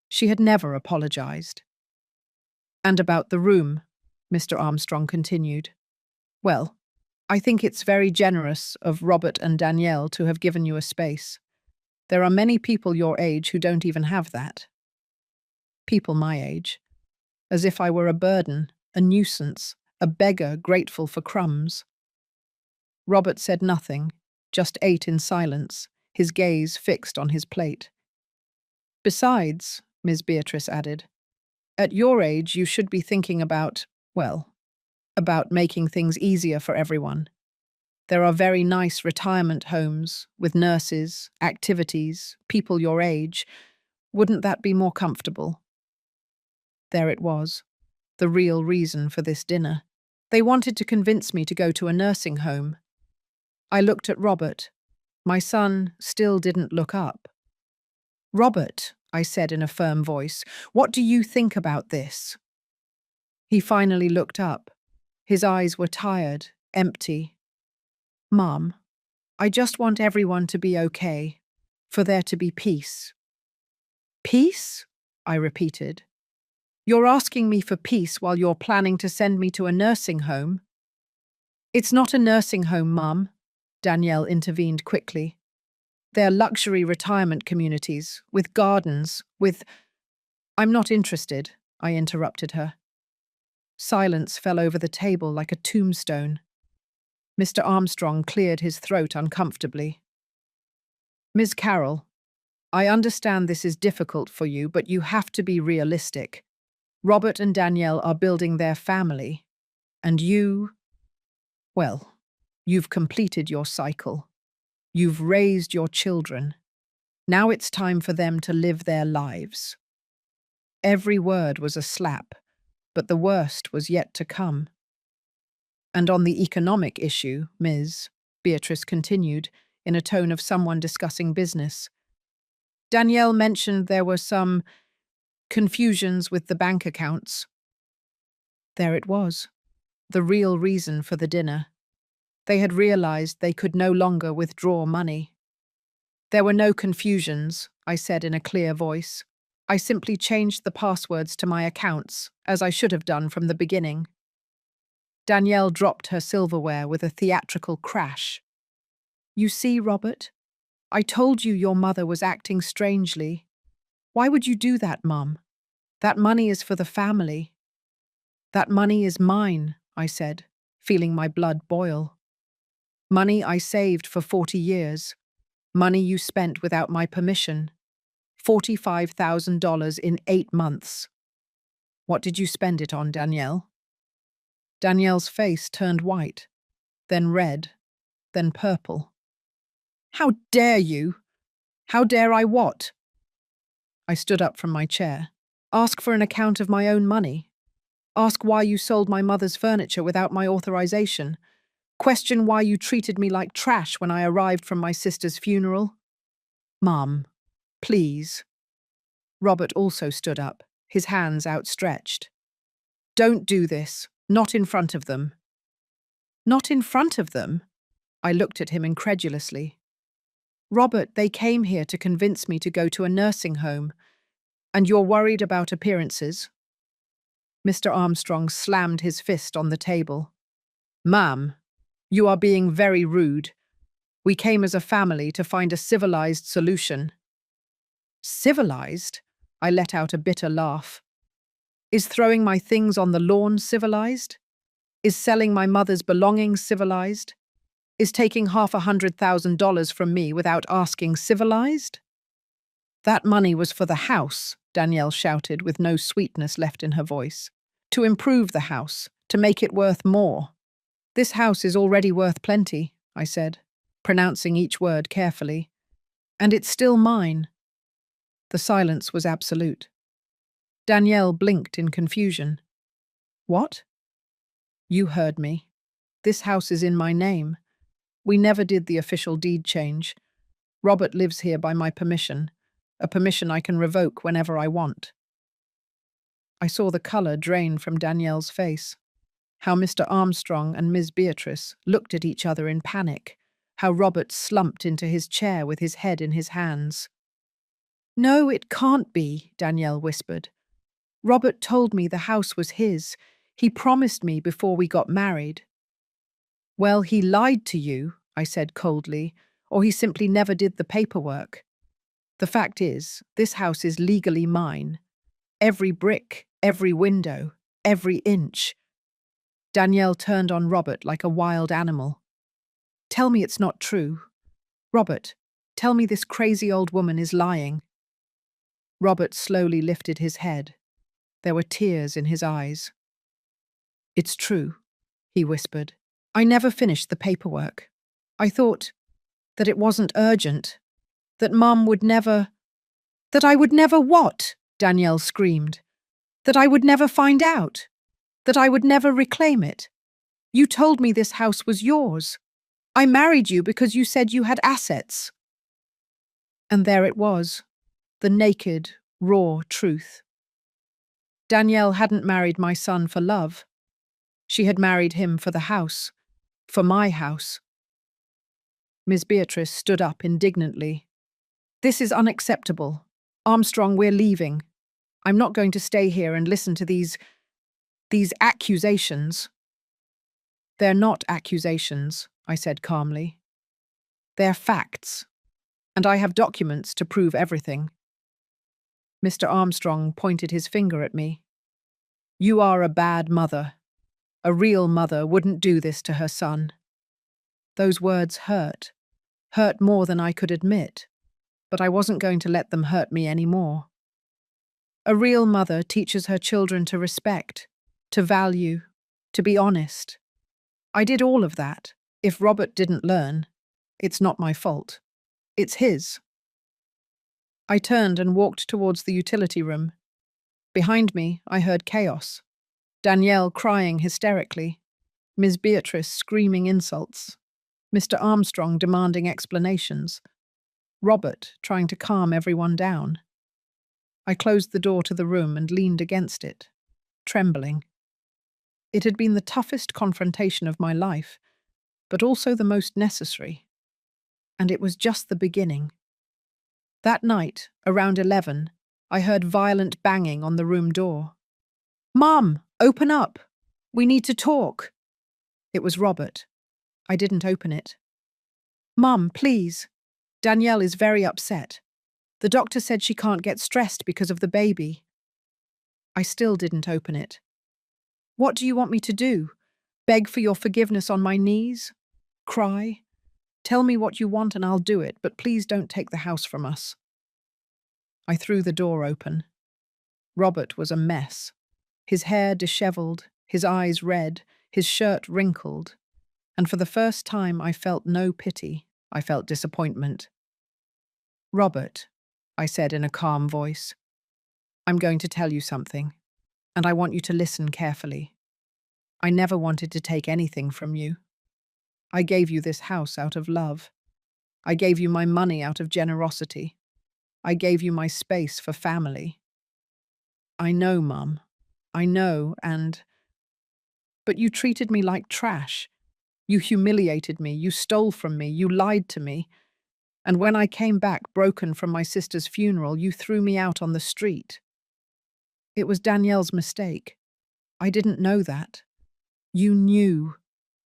She had never apologized. "And about the room," Mr. Armstrong continued. "Well, I think it's very generous of Robert and Danielle to have given you a space. There are many people your age who don't even have that." People my age. As if I were a burden, a nuisance, a beggar grateful for crumbs. Robert said nothing, just ate in silence, his gaze fixed on his plate. "Besides," Ms. Beatrice added, "at your age you should be thinking about, well, about making things easier for everyone. There are very nice retirement homes with nurses, activities, people your age. Wouldn't that be more comfortable?" There it was, the real reason for this dinner. They wanted to convince me to go to a nursing home. I looked at Robert. My son still didn't look up. "Robert," I said in a firm voice, "what do you think about this?" He finally looked up. His eyes were tired, empty. "Mom, I just want everyone to be okay, for there to be peace." "Peace?" I repeated. "You're asking me for peace while you're planning to send me to a nursing home?" "It's not a nursing home, Mum," Danielle intervened quickly. "They're luxury retirement communities, with gardens, with—" "I'm not interested," I interrupted her. Silence fell over the table like a tombstone. Mr. Armstrong cleared his throat uncomfortably. "Ms. Carroll, I understand this is difficult for you, but you have to be realistic. Robert and Danielle are building their family. And you, well, you've completed your cycle. You've raised your children. Now it's time for them to live their lives." Every word was a slap, but the worst was yet to come. "And on the economic issue, Ms., Beatrice continued, in a tone of someone discussing business. Danielle mentioned there were some confusions with the bank accounts." There it was, the real reason for the dinner. They had realized they could no longer withdraw money. "There were no confusions," I said in a clear voice. "I simply changed the passwords to my accounts, as I should have done from the beginning." Danielle dropped her silverware with a theatrical crash. "You see, Robert? I told you your mother was acting strangely. Why would you do that, Mum? That money is for the family." That money is mine, I said, feeling my blood boil. Money I saved for 40 years. Money you spent without my permission. $45,000 in 8 months. What did you spend it on, Danielle? Danielle's face turned white, then red, then purple. How dare you? How dare I what? I stood up from my chair. Ask for an account of my own money. Ask why you sold my mother's furniture without my authorization. Question why you treated me like trash when I arrived from my sister's funeral. Mum, please. Robert also stood up, his hands outstretched. Don't do this. Not in front of them. Not in front of them? I looked at him incredulously. Robert, they came here to convince me to go to a nursing home. And you're worried about appearances? Mr. Armstrong slammed his fist on the table. Ma'am, you are being very rude. We came as a family to find a civilized solution. Civilized? I let out a bitter laugh. Is throwing my things on the lawn civilized? Is selling my mother's belongings civilized? Is taking $500,000 from me without asking civilized? That money was for the house, Danielle shouted with no sweetness left in her voice. To improve the house, to make it worth more. This house is already worth plenty, I said, pronouncing each word carefully. And it's still mine. The silence was absolute. Danielle blinked in confusion. What? You heard me. This house is in my name. We never did the official deed change. Robert lives here by my permission, a permission I can revoke whenever I want. I saw the colour drain from Danielle's face, how Mr. Armstrong and Miss Beatrice looked at each other in panic, how Robert slumped into his chair with his head in his hands. No, it can't be, Danielle whispered. Robert told me the house was his. He promised me before we got married. Well, he lied to you, I said coldly, or he simply never did the paperwork. The fact is, this house is legally mine. Every brick, every window, every inch. Danielle turned on Robert like a wild animal. Tell me it's not true. Robert, tell me this crazy old woman is lying. Robert slowly lifted his head. There were tears in his eyes. It's true, he whispered. I never finished the paperwork. I thought that it wasn't urgent, that Mum would never… That I would never what? Danielle screamed. That I would never find out. That I would never reclaim it. You told me this house was yours. I married you because you said you had assets. And there it was, the naked, raw truth. Danielle hadn't married my son for love. She had married him for the house, for my house. Miss Beatrice stood up indignantly. This is unacceptable. Armstrong, we're leaving. I'm not going to stay here and listen to these accusations. They're not accusations, I said calmly. They're facts, and I have documents to prove everything. Mr. Armstrong pointed his finger at me. You are a bad mother. A real mother wouldn't do this to her son. Those words hurt more than I could admit, but I wasn't going to let them hurt me anymore. A real mother teaches her children to respect, to value, to be honest. I did all of that. If Robert didn't learn, it's not my fault. It's his. I turned and walked towards the utility room. Behind me, I heard chaos. Danielle crying hysterically, Miss Beatrice screaming insults, Mr. Armstrong demanding explanations, Robert trying to calm everyone down. I closed the door to the room and leaned against it, trembling. It had been the toughest confrontation of my life, but also the most necessary. And it was just the beginning. That night, around 11, I heard violent banging on the room door. Mum, open up. We need to talk. It was Robert. I didn't open it. Mum, please. Danielle is very upset. The doctor said she can't get stressed because of the baby. I still didn't open it. What do you want me to do? Beg for your forgiveness on my knees? Cry? Tell me what you want and I'll do it, but please don't take the house from us. I threw the door open. Robert was a mess. His hair dishevelled, his eyes red, his shirt wrinkled. And for the first time I felt no pity, I felt disappointment. Robert, I said in a calm voice, I'm going to tell you something, and I want you to listen carefully. I never wanted to take anything from you. I gave you this house out of love. I gave you my money out of generosity. I gave you my space for family. I know, Mum. I know, But you treated me like trash. You humiliated me, you stole from me, you lied to me. And when I came back broken from my sister's funeral, you threw me out on the street. It was Danielle's mistake. I didn't know that. You knew.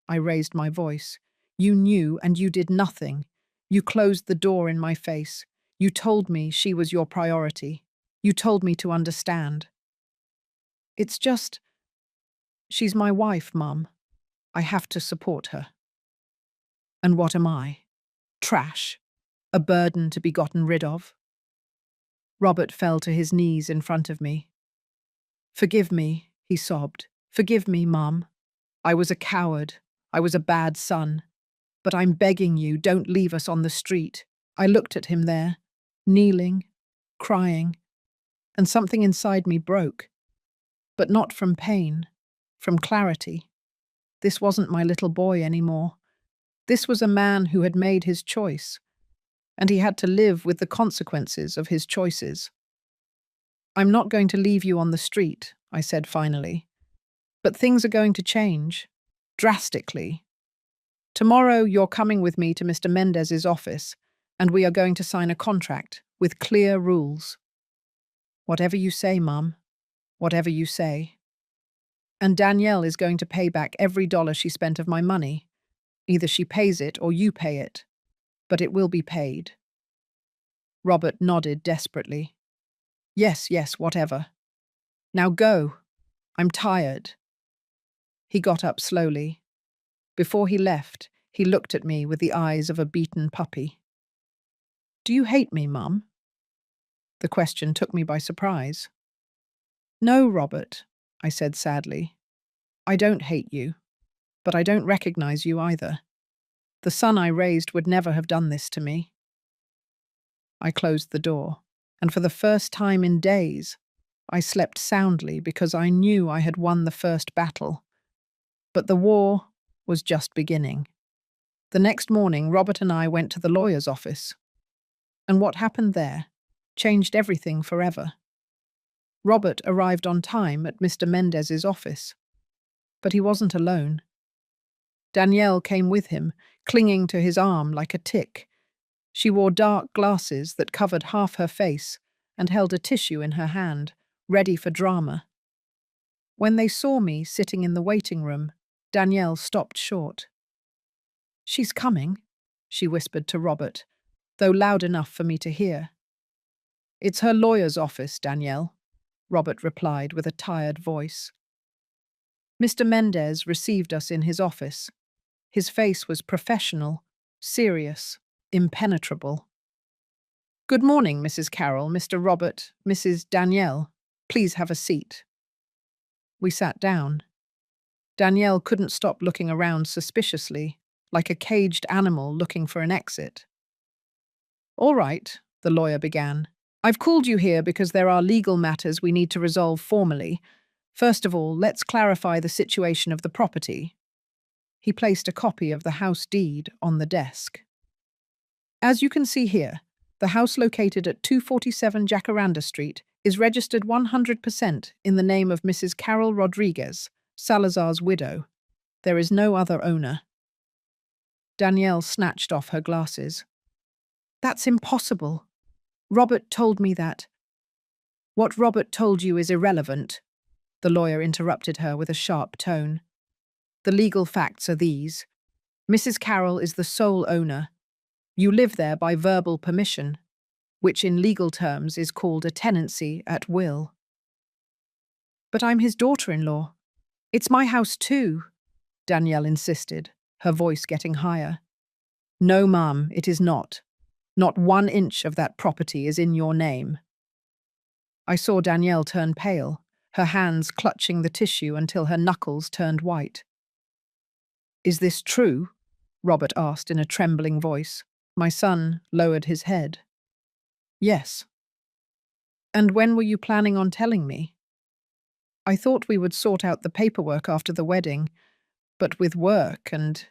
I raised my voice. You knew and you did nothing. You closed the door in my face. You told me she was your priority. You told me to understand. It's just, she's my wife, Mum. I have to support her. And what am I? Trash. A burden to be gotten rid of. Robert fell to his knees in front of me. Forgive me, he sobbed. Forgive me, Mum. I was a coward. I was a bad son. But I'm begging you, don't leave us on the street. I looked at him there, kneeling, crying, and something inside me broke. But not from pain, from clarity. This wasn't my little boy anymore. This was a man who had made his choice, and he had to live with the consequences of his choices. I'm not going to leave you on the street, I said finally. But things are going to change, drastically. Tomorrow you're coming with me to Mr. Mendez's office, and we are going to sign a contract with clear rules. Whatever you say, Mum. Whatever you say. And Danielle is going to pay back every dollar she spent of my money. Either she pays it or you pay it. But it will be paid. Robert nodded desperately. Yes, yes, whatever. Now go. I'm tired. He got up slowly. Before he left, he looked at me with the eyes of a beaten puppy. Do you hate me, Mum? The question took me by surprise. No, Robert, I said sadly. I don't hate you, but I don't recognize you either. The son I raised would never have done this to me. I closed the door, and for the first time in days, I slept soundly because I knew I had won the first battle. But the war was just beginning. The next morning, Robert and I went to the lawyer's office. And what happened there changed everything forever. Robert arrived on time at Mr. Mendez's office. But he wasn't alone. Danielle came with him, clinging to his arm like a tick. She wore dark glasses that covered half her face and held a tissue in her hand, ready for drama. When they saw me sitting in the waiting room, Danielle stopped short. She's coming, she whispered to Robert, though loud enough for me to hear. It's her lawyer's office, Danielle, Robert replied with a tired voice. Mr. Mendez received us in his office. His face was professional, serious, impenetrable. Good morning, Mrs. Carroll, Mr. Robert, Mrs. Danielle. Please have a seat. We sat down. Danielle couldn't stop looking around suspiciously, like a caged animal looking for an exit. All right, the lawyer began. I've called you here because there are legal matters we need to resolve formally. First of all, let's clarify the situation of the property. He placed a copy of the house deed on the desk. As you can see here, the house located at 247 Jacaranda Street is registered 100% in the name of Mrs. Carol Rodriguez, Salazar's widow. There is no other owner. Danielle snatched off her glasses. That's impossible. Robert told me that. What Robert told you is irrelevant, the lawyer interrupted her with a sharp tone. The legal facts are these. Mrs. Carroll is the sole owner. You live there by verbal permission, which in legal terms is called a tenancy at will. But I'm his daughter-in-law. It's my house too, Danielle insisted, her voice getting higher. No, Mum, it is not. Not 1 inch of that property is in your name. I saw Danielle turn pale, her hands clutching the tissue until her knuckles turned white. Is this true? Robert asked in a trembling voice. My son lowered his head. Yes. And when were you planning on telling me? I thought we would sort out the paperwork after the wedding, but with work and…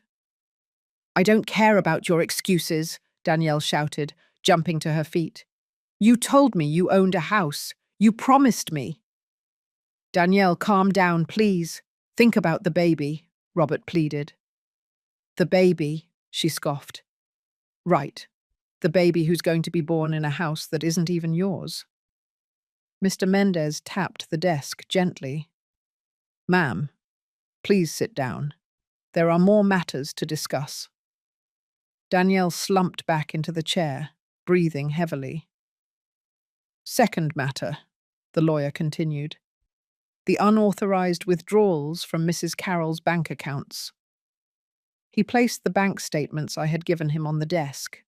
I don't care about your excuses, Danielle shouted, jumping to her feet. You told me you owned a house. You promised me. Danielle, calm down, please. Think about the baby, Robert pleaded. The baby, she scoffed. Right. The baby who's going to be born in a house that isn't even yours. Mr. Mendez tapped the desk gently. Ma'am, please sit down. There are more matters to discuss. Danielle slumped back into the chair, breathing heavily. Second matter, the lawyer continued. The unauthorized withdrawals from Mrs. Carroll's bank accounts. He placed the bank statements I had given him on the desk.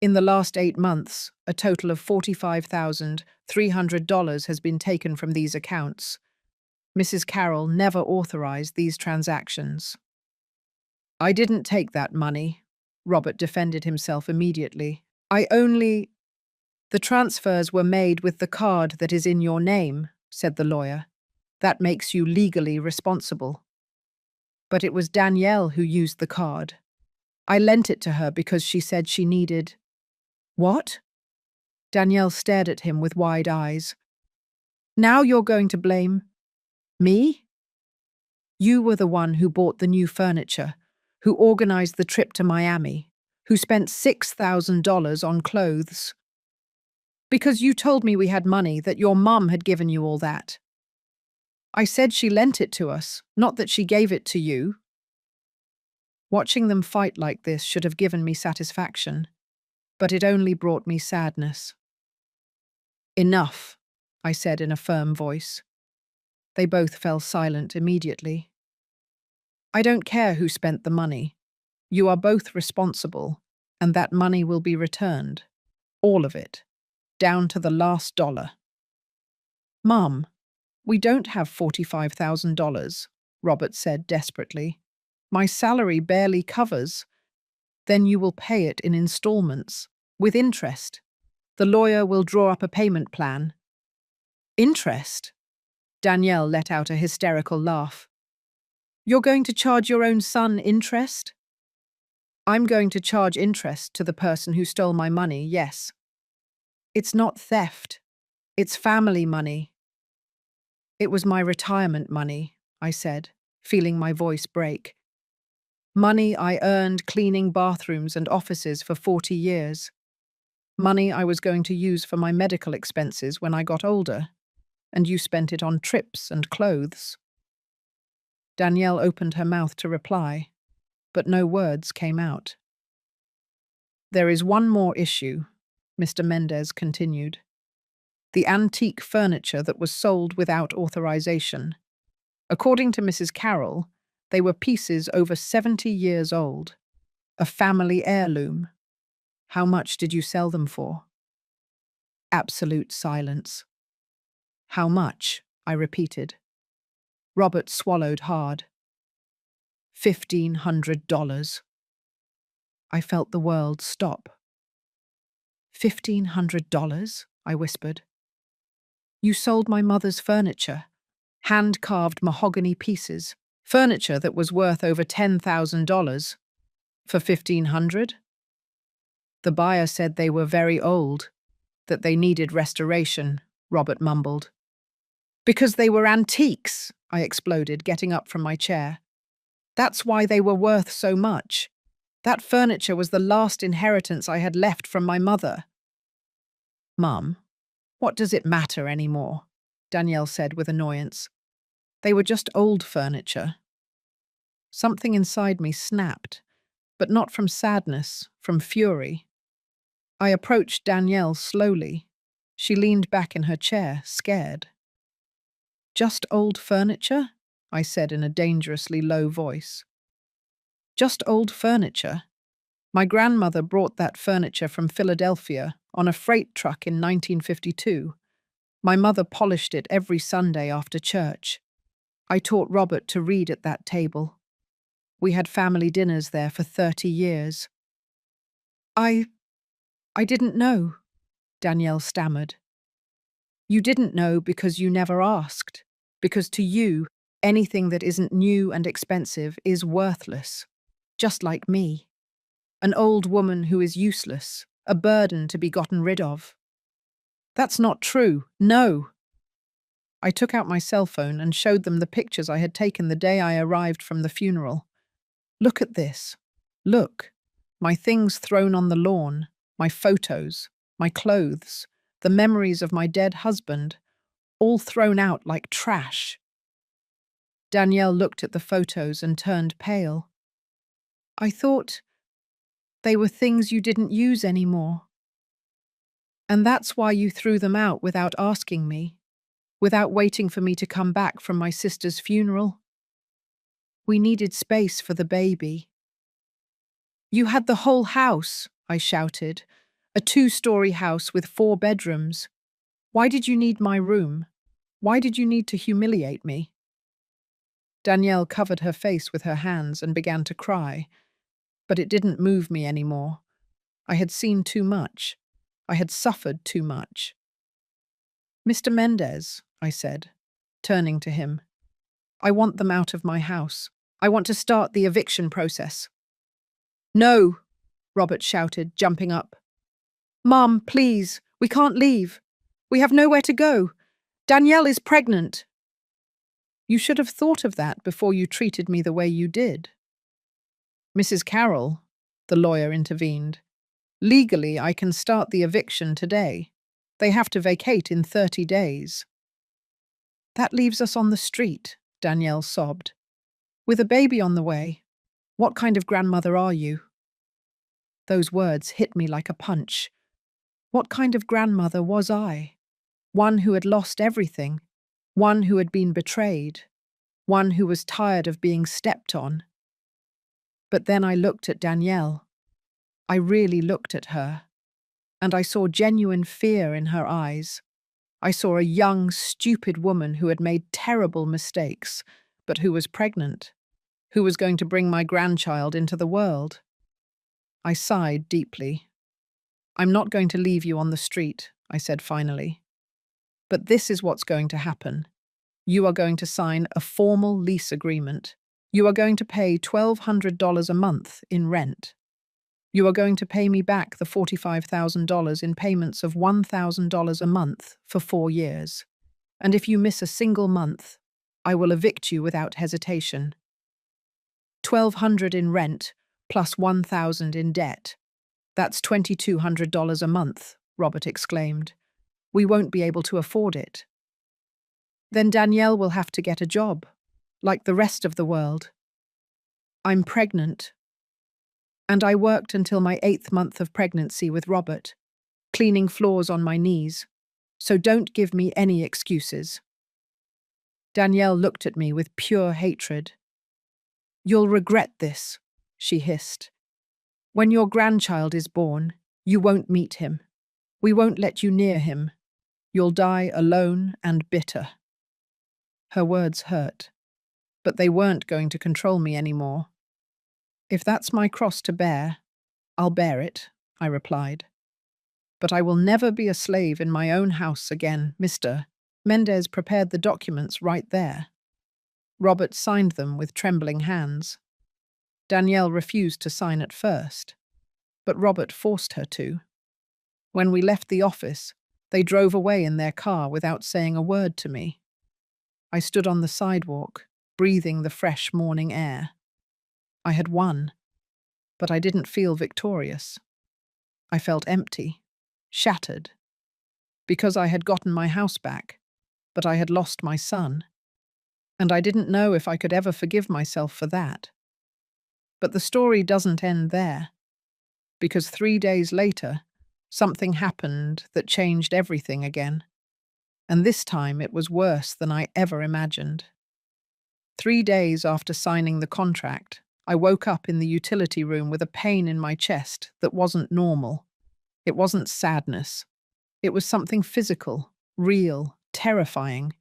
In the last 8 months, a total of $45,300 has been taken from these accounts. Mrs. Carroll never authorized these transactions. I didn't take that money, Robert defended himself immediately. The transfers were made with the card that is in your name, said the lawyer. That makes you legally responsible. But it was Danielle who used the card. I lent it to her because she said she needed… What? Danielle stared at him with wide eyes. Now you're going to blame… me? You were the one who bought the new furniture, who organized the trip to Miami, who spent $6,000 on clothes. Because you told me we had money, that your mum had given you all that. I said she lent it to us, not that she gave it to you. Watching them fight like this should have given me satisfaction, but it only brought me sadness. Enough, I said in a firm voice. They both fell silent immediately. I don't care who spent the money. You are both responsible, and that money will be returned. All of it. Down to the last dollar. Mum, we don't have $45,000, Robert said desperately. My salary barely covers. Then you will pay it in installments, with interest. The lawyer will draw up a payment plan. Interest? Danielle let out a hysterical laugh. You're going to charge your own son interest? I'm going to charge interest to the person who stole my money, yes. It's not theft. It's family money. It was my retirement money, I said, feeling my voice break. Money I earned cleaning bathrooms and offices for 40 years. Money I was going to use for my medical expenses when I got older, and you spent it on trips and clothes. Danielle opened her mouth to reply, but no words came out. There is one more issue, Mr. Mendez continued. The antique furniture that was sold without authorization. According to Mrs. Carroll, they were pieces over 70 years old. A family heirloom. How much did you sell them for? Absolute silence. How much? I repeated. Robert swallowed hard. $1,500. I felt the world stop. $1,500? I whispered. You sold my mother's furniture, hand-carved mahogany pieces, furniture that was worth over $10,000, for $1,500? The buyer said they were very old, that they needed restoration, Robert mumbled. Because they were antiques, I exploded, getting up from my chair. That's why they were worth so much. That furniture was the last inheritance I had left from my mother. Mum, what does it matter anymore? Danielle said with annoyance. They were just old furniture. Something inside me snapped, but not from sadness, from fury. I approached Danielle slowly. She leaned back in her chair, scared. Just old furniture? I said in a dangerously low voice. Just old furniture. My grandmother brought that furniture from Philadelphia on a freight truck in 1952. My mother polished it every Sunday after church. I taught Robert to read at that table. We had family dinners there for 30 years. I didn't know, Danielle stammered. You didn't know because you never asked. Because to you, anything that isn't new and expensive is worthless. Just like me. An old woman who is useless, a burden to be gotten rid of. That's not true. No. I took out my cell phone and showed them the pictures I had taken the day I arrived from the funeral. Look at this. Look. My things thrown on the lawn, my photos, my clothes, the memories of my dead husband, all thrown out like trash. Danielle looked at the photos and turned pale. I thought they were things you didn't use anymore. And that's why you threw them out without asking me, without waiting for me to come back from my sister's funeral. We needed space for the baby. You had the whole house, I shouted, a 2-story house with 4 bedrooms. Why did you need my room? Why did you need to humiliate me? Danielle covered her face with her hands and began to cry, but it didn't move me anymore. I had seen too much. I had suffered too much. Mr. Mendez, I said, turning to him, I want them out of my house. I want to start the eviction process. No, Robert shouted, jumping up. Mom, please, we can't leave. We have nowhere to go. Danielle is pregnant. You should have thought of that before you treated me the way you did. Mrs. Carroll, the lawyer intervened. Legally, I can start the eviction today. They have to vacate in 30 days. That leaves us on the street, Danielle sobbed. With a baby on the way. What kind of grandmother are you? Those words hit me like a punch. What kind of grandmother was I? One who had lost everything. One who had been betrayed. One who was tired of being stepped on. But then I looked at Danielle. I really looked at her. And I saw genuine fear in her eyes. I saw a young, stupid woman who had made terrible mistakes, but who was pregnant, who was going to bring my grandchild into the world. I sighed deeply. I'm not going to leave you on the street, I said finally. But this is what's going to happen. You are going to sign a formal lease agreement. You are going to pay $1,200 a month in rent. You are going to pay me back the $45,000 in payments of $1,000 a month for 4 years. And if you miss a single month, I will evict you without hesitation. $1,200 in rent plus $1,000 in debt. That's $2,200 a month, Robert exclaimed. We won't be able to afford it. Then Danielle will have to get a job, like the rest of the world. I'm pregnant. And I worked until my 8th month of pregnancy with Robert, cleaning floors on my knees. So don't give me any excuses. Danielle looked at me with pure hatred. You'll regret this, she hissed. When your grandchild is born, you won't meet him. We won't let you near him. You'll die alone and bitter. Her words hurt, but they weren't going to control me anymore. If that's my cross to bear, I'll bear it, I replied. But I will never be a slave in my own house again, Mr. Mendez prepared the documents right there. Robert signed them with trembling hands. Danielle refused to sign at first, but Robert forced her to. When we left the office, they drove away in their car without saying a word to me. I stood on the sidewalk, breathing the fresh morning air. I had won, but I didn't feel victorious. I felt empty, shattered, because I had gotten my house back, but I had lost my son, and I didn't know if I could ever forgive myself for that. But the story doesn't end there, because 3 days later, something happened that changed everything again, and this time it was worse than I ever imagined. 3 days after signing the contract, I woke up in the utility room with a pain in my chest that wasn't normal. It wasn't sadness. It was something physical, real, terrifying.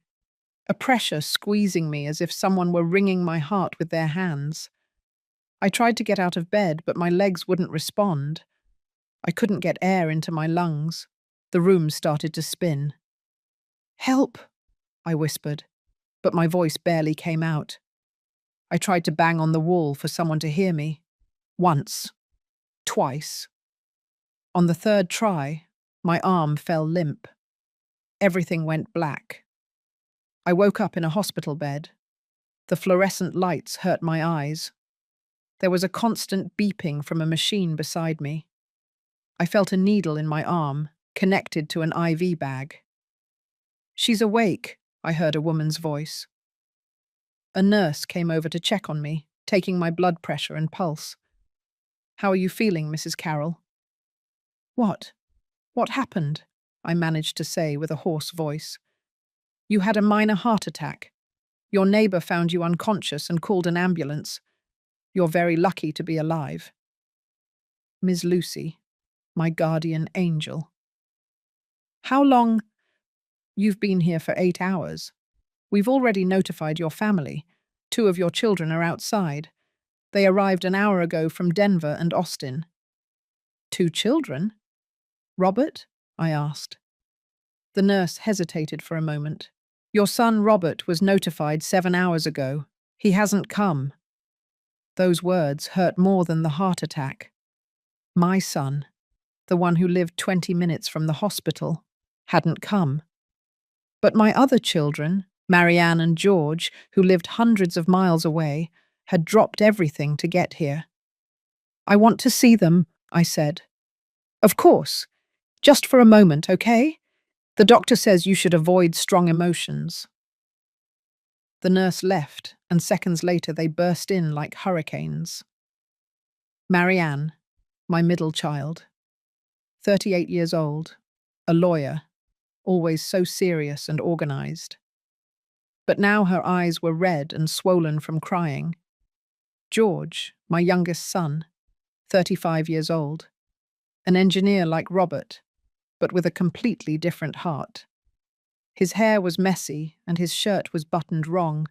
A pressure squeezing me as if someone were wringing my heart with their hands. I tried to get out of bed, but my legs wouldn't respond. I couldn't get air into my lungs. The room started to spin. "Help!" I whispered, but my voice barely came out. I tried to bang on the wall for someone to hear me. Once. Twice. On the third try, my arm fell limp. Everything went black. I woke up in a hospital bed. The fluorescent lights hurt my eyes. There was a constant beeping from a machine beside me. I felt a needle in my arm, connected to an IV bag. "She's awake," I heard a woman's voice. A nurse came over to check on me, taking my blood pressure and pulse. "How are you feeling, Mrs. Carroll?" "What? What happened?" I managed to say with a hoarse voice. "You had a minor heart attack. Your neighbor found you unconscious and called an ambulance. You're very lucky to be alive." Ms. Lucy, my guardian angel. "How long?" "You've been here for 8 hours. We've already notified your family. 2 of your children are outside. They arrived an hour ago from Denver and Austin." "2 children? Robert?" I asked. The nurse hesitated for a moment. "Your son Robert was notified 7 hours ago. He hasn't come." Those words hurt more than the heart attack. My son, the one who lived 20 minutes from the hospital, hadn't come. But my other children, Marianne and George, who lived hundreds of miles away, had dropped everything to get here. "I want to see them," I said. "Of course. Just for a moment, okay? The doctor says you should avoid strong emotions." The nurse left, and seconds later they burst in like hurricanes. Marianne, my middle child, 38 years old, a lawyer, always so serious and organized. But now her eyes were red and swollen from crying. George, my youngest son, 35 years old, an engineer like Robert, but with a completely different heart. His hair was messy and his shirt was buttoned wrong,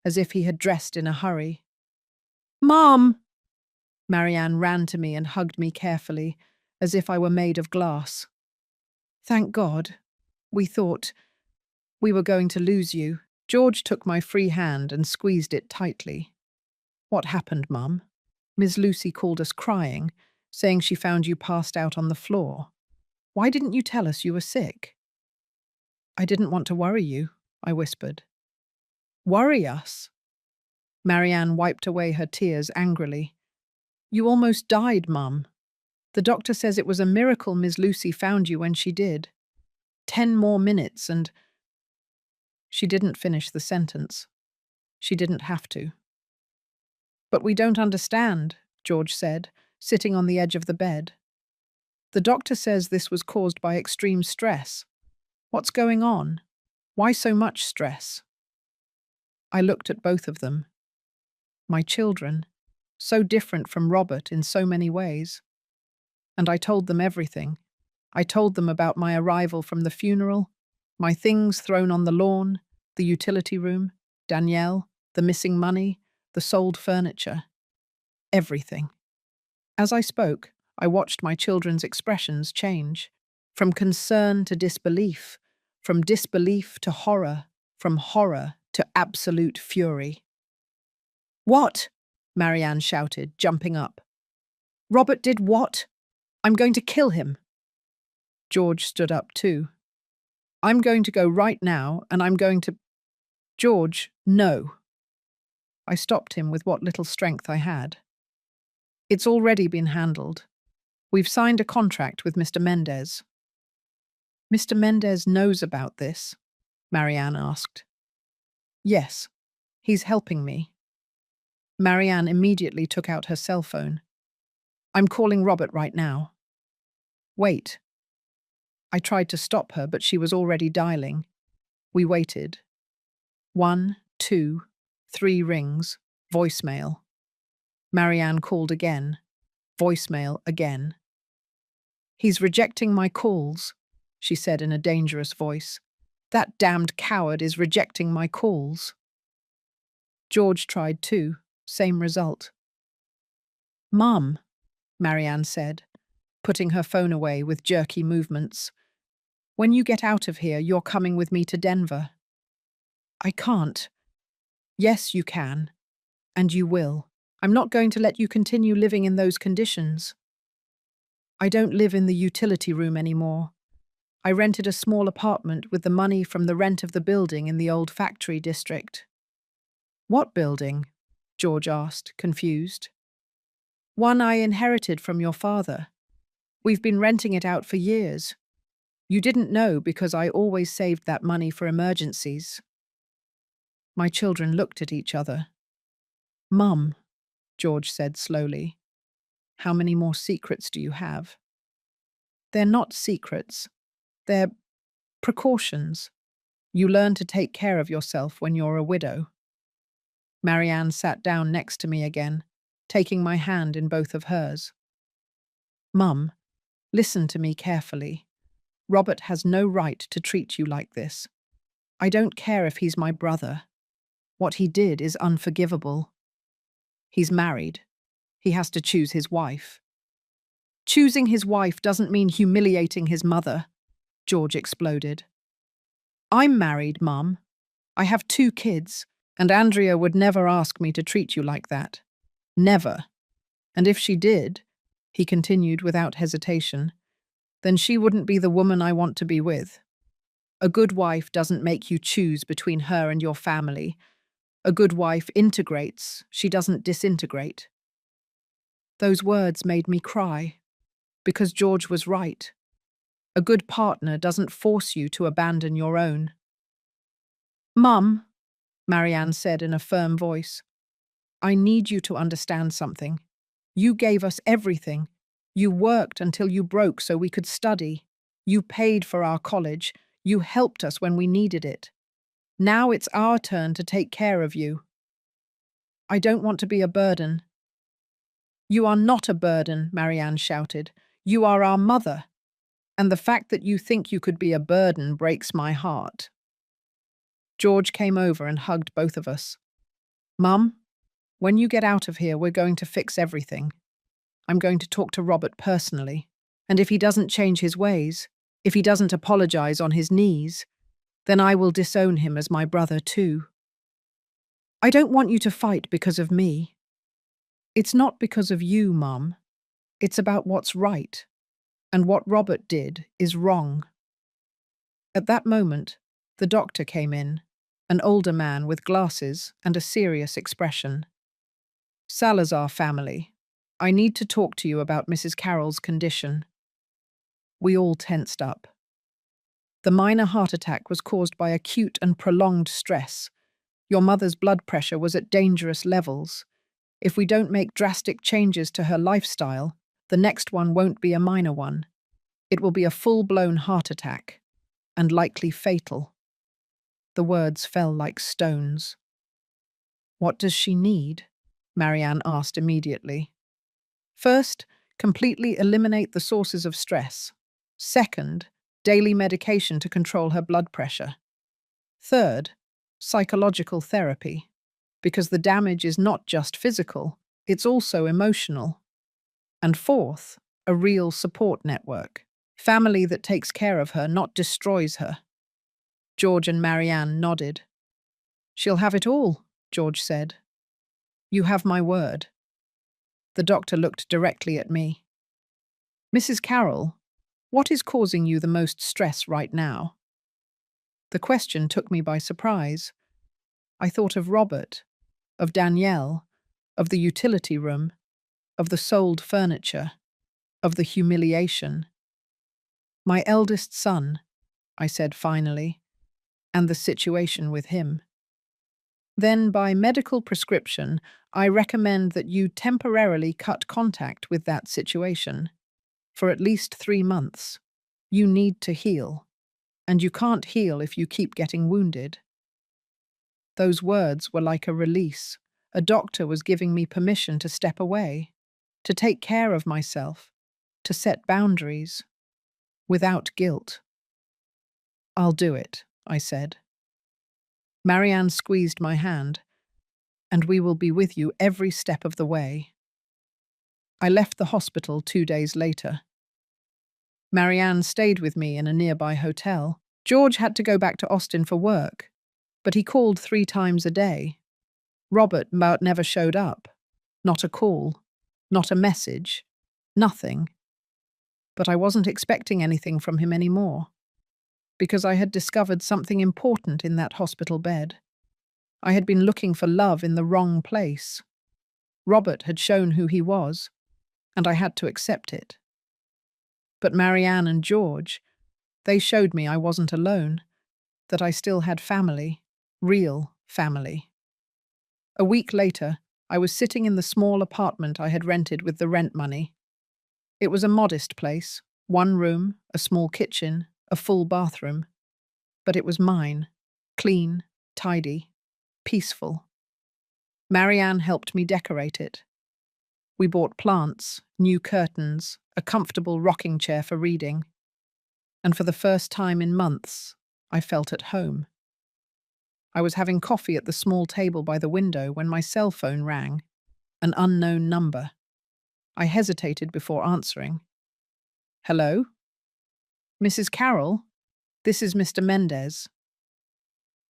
as if he had dressed in a hurry. "Mom!" Marianne ran to me and hugged me carefully, as if I were made of glass. "Thank God. We thought we were going to lose you." George took my free hand and squeezed it tightly. "What happened, Mum?" "Ms. Lucy called us crying, saying she found you passed out on the floor. Why didn't you tell us you were sick?" "I didn't want to worry you," I whispered. "Worry us?" Marianne wiped away her tears angrily. "You almost died, Mum. The doctor says it was a miracle Ms. Lucy found you when she did. 10 more minutes and—" She didn't finish the sentence. She didn't have to. "But we don't understand," George said, sitting on the edge of the bed. "The doctor says this was caused by extreme stress. What's going on? Why so much stress?" I looked at both of them. My children, so different from Robert in so many ways. And I told them everything. I told them about my arrival from the funeral, my things thrown on the lawn, the utility room, Danielle, the missing money, the sold furniture. Everything. As I spoke, I watched my children's expressions change, from concern to disbelief, from disbelief to horror, from horror to absolute fury. "What?" Marianne shouted, jumping up. "Robert did what? I'm going to kill him." George stood up too. "I'm going to go right now, and I'm going to—" "George, no." I stopped him with what little strength I had. "It's already been handled. We've signed a contract with Mr. Mendez." "Mr. Mendez knows about this?" Marianne asked. "Yes. He's helping me." Marianne immediately took out her cell phone. "I'm calling Robert right now." "Wait." I tried to stop her, but she was already dialing. We waited. 1, 2, 3 rings. Voicemail. Marianne called again. Voicemail again. "He's rejecting my calls," she said in a dangerous voice. "That damned coward is rejecting my calls." George tried too. Same result. "Mum," Marianne said, putting her phone away with jerky movements. "When you get out of here, you're coming with me to Denver." "I can't." "Yes, you can. And you will. I'm not going to let you continue living in those conditions." "I don't live in the utility room anymore. I rented a small apartment with the money from the rent of the building in the old factory district." "What building?" George asked, confused. "One I inherited from your father. We've been renting it out for years. You didn't know because I always saved that money for emergencies." My children looked at each other. "Mum," George said slowly, "how many more secrets do you have?" "They're not secrets. They're precautions. You learn to take care of yourself when you're a widow." Marianne sat down next to me again, taking my hand in both of hers. "Mum, listen to me carefully. Robert has no right to treat you like this. I don't care if he's my brother. What he did is unforgivable. He's married. He has to choose his wife." "Choosing his wife doesn't mean humiliating his mother," George exploded. "I'm married, Mum. I have 2 kids, and Andrea would never ask me to treat you like that. Never. And if she did," he continued without hesitation, "then she wouldn't be the woman I want to be with. A good wife doesn't make you choose between her and your family. A good wife integrates, she doesn't disintegrate." Those words made me cry, because George was right. A good partner doesn't force you to abandon your own. "Mum," Marianne said in a firm voice, "I need you to understand something. You gave us everything. You worked until you broke so we could study. You paid for our college. You helped us when we needed it. Now it's our turn to take care of you. I don't want to be a burden." "You are not a burden," Marianne shouted. "You are our mother. And the fact that you think you could be a burden breaks my heart." George came over and hugged both of us. "Mum, when you get out of here, we're going to fix everything. I'm going to talk to Robert personally. And if he doesn't change his ways, if he doesn't apologize on his knees, then I will disown him as my brother too. I don't want you to fight because of me. It's not because of you, Mum. It's about what's right. And what Robert did is wrong." At that moment, the doctor came in, an older man with glasses and a serious expression. "Salazar family, I need to talk to you about Mrs. Carroll's condition." We all tensed up. "The minor heart attack was caused by acute and prolonged stress. Your mother's blood pressure was at dangerous levels. If we don't make drastic changes to her lifestyle, the next one won't be a minor one. It will be a full-blown heart attack, and likely fatal." The words fell like stones. "What does she need?" Marianne asked immediately. "First, completely eliminate the sources of stress. Second, daily medication to control her blood pressure. Third, psychological therapy, because the damage is not just physical, it's also emotional. And fourth, a real support network. Family that takes care of her, not destroys her." George and Marianne nodded. "She'll have it all," George said. "You have my word." The doctor looked directly at me. "Mrs. Carroll, what is causing you the most stress right now?" The question took me by surprise. I thought of Robert, of Danielle, of the utility room, of the sold furniture, of the humiliation. "My eldest son," I said finally, "and the situation with him." "Then, by medical prescription, I recommend that you temporarily cut contact with that situation. For at least 3 months. You need to heal. And you can't heal if you keep getting wounded." Those words were like a release. A doctor was giving me permission to step away, to take care of myself, to set boundaries, without guilt. "I'll do it," I said. Marianne squeezed my hand, "And we will be with you every step of the way." I left the hospital 2 days later. Marianne stayed with me in a nearby hotel. George had to go back to Austin for work, but he called 3 times a day. Robert never showed up. Not a call, not a message, nothing. But I wasn't expecting anything from him anymore, because I had discovered something important in that hospital bed. I had been looking for love in the wrong place. Robert had shown who he was, and I had to accept it. But Marianne and George, they showed me I wasn't alone, that I still had family, real family. A week later, I was sitting in the small apartment I had rented with the rent money. It was a modest place, 1 room, a small kitchen, a full bathroom. But it was mine, clean, tidy, peaceful. Marianne helped me decorate it. We bought plants, new curtains, a comfortable rocking chair for reading. And for the first time in months, I felt at home. I was having coffee at the small table by the window when my cell phone rang, an unknown number. I hesitated before answering. "Hello? Mrs. Carroll? This is Mr. Mendez."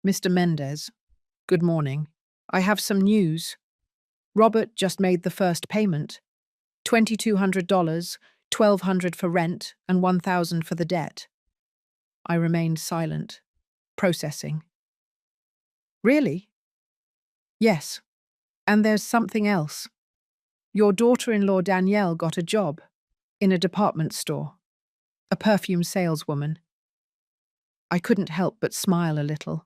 "Mr. Mendez, good morning. I have some news. Robert just made the first payment. $2,200, $1,200 for rent, and $1,000 for the debt." I remained silent, processing. "Really?" "Yes. And there's something else. Your daughter-in-law Danielle got a job in a department store, a perfume saleswoman." I couldn't help but smile a little.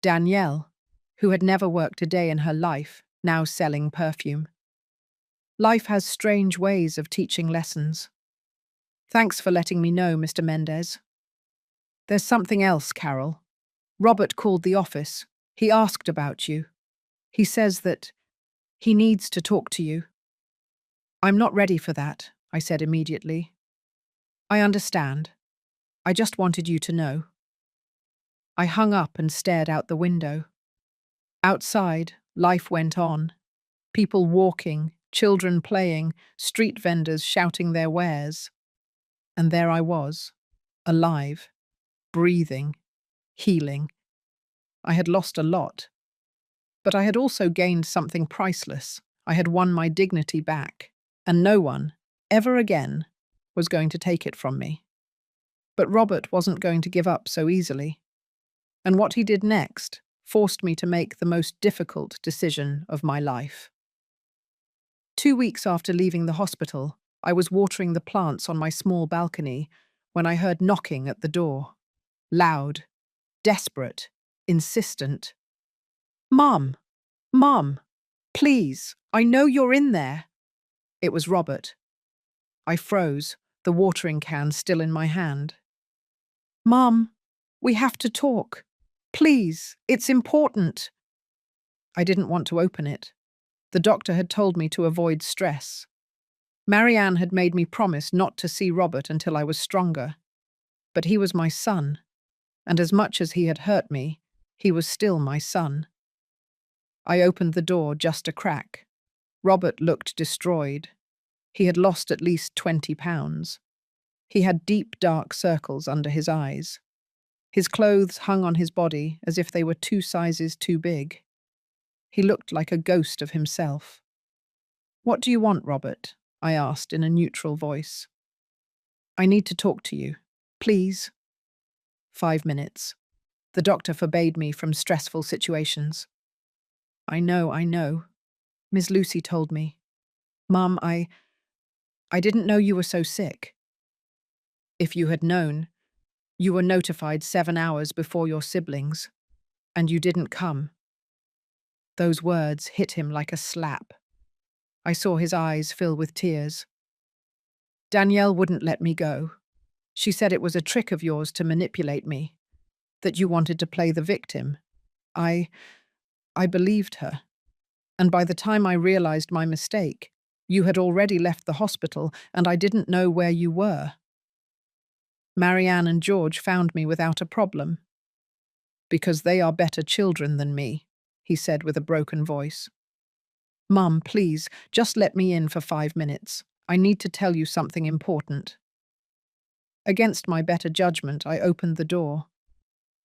Danielle, who had never worked a day in her life, now selling perfume. Life has strange ways of teaching lessons. "Thanks for letting me know, Mr. Mendez." "There's something else, Carol. Robert called the office. He asked about you. He says that he needs to talk to you." "I'm not ready for that," I said immediately. "I understand. I just wanted you to know." I hung up and stared out the window. Outside, life went on. People walking, children playing, street vendors shouting their wares. And there I was, alive, breathing, healing. I had lost a lot, but I had also gained something priceless. I had won my dignity back, and no one, ever again, was going to take it from me. But Robert wasn't going to give up so easily. And what he did next forced me to make the most difficult decision of my life. 2 weeks after leaving the hospital, I was watering the plants on my small balcony when I heard knocking at the door. Loud, desperate, insistent. "Mom! Mom! Please, I know you're in there." It was Robert. I froze, the watering can still in my hand. "Mom, we have to talk. Please, it's important." I didn't want to open it. The doctor had told me to avoid stress. Marianne had made me promise not to see Robert until I was stronger. But he was my son, and as much as he had hurt me, he was still my son. I opened the door just a crack. Robert looked destroyed. He had lost at least 20 pounds. He had deep, dark circles under his eyes. His clothes hung on his body as if they were 2 sizes too big. He looked like a ghost of himself. "What do you want, Robert?" I asked in a neutral voice. "I need to talk to you. Please." 5 minutes. The doctor forbade me from stressful situations. I know. Miss Lucy told me. Mum, I didn't know you were so sick." "If you had known, you were notified 7 hours before your siblings, and you didn't come." Those words hit him like a slap. I saw his eyes fill with tears. "Danielle wouldn't let me go. She said it was a trick of yours to manipulate me, that you wanted to play the victim. I I believed her, and by the time I realized my mistake, you had already left the hospital and I didn't know where you were. Marianne and George found me without a problem. Because they are better children than me, he said with a broken voice. Mum, please, just let me in for 5 minutes. I need to tell you something important. Against my better judgment, I opened the door.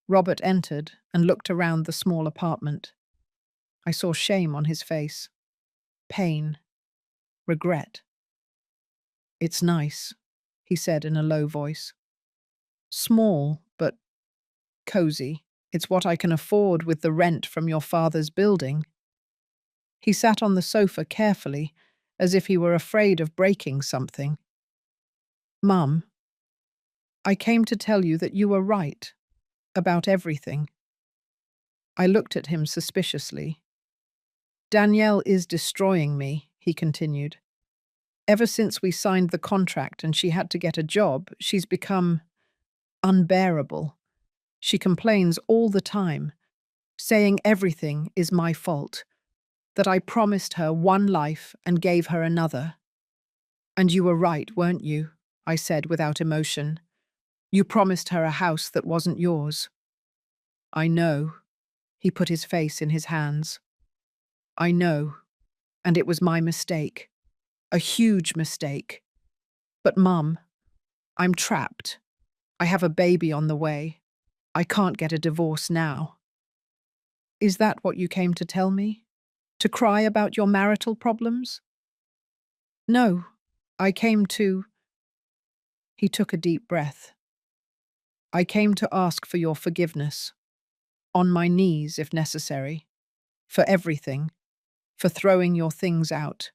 Robert entered and looked around the small apartment. I saw shame on his face, pain, regret. It's nice, he said in a low voice. Small, but cozy. It's what I can afford with the rent from your father's building. He sat on the sofa carefully, as if he were afraid of breaking something. Mum, I came to tell you that you were right about everything. I looked at him suspiciously. Danielle is destroying me, he continued. Ever since we signed the contract and she had to get a job, she's become unbearable. She complains all the time, saying everything is my fault, that I promised her one life and gave her another. And you were right, weren't you? I said without emotion. You promised her a house that wasn't yours. I know. He put his face in his hands. I know, and it was my mistake. A huge mistake. But Mum, I'm trapped. I have a baby on the way. I can't get a divorce now. Is that what you came to tell me? To cry about your marital problems? No, I came to... He took a deep breath. I came to ask for your forgiveness. On my knees, if necessary. For everything. For throwing your things out.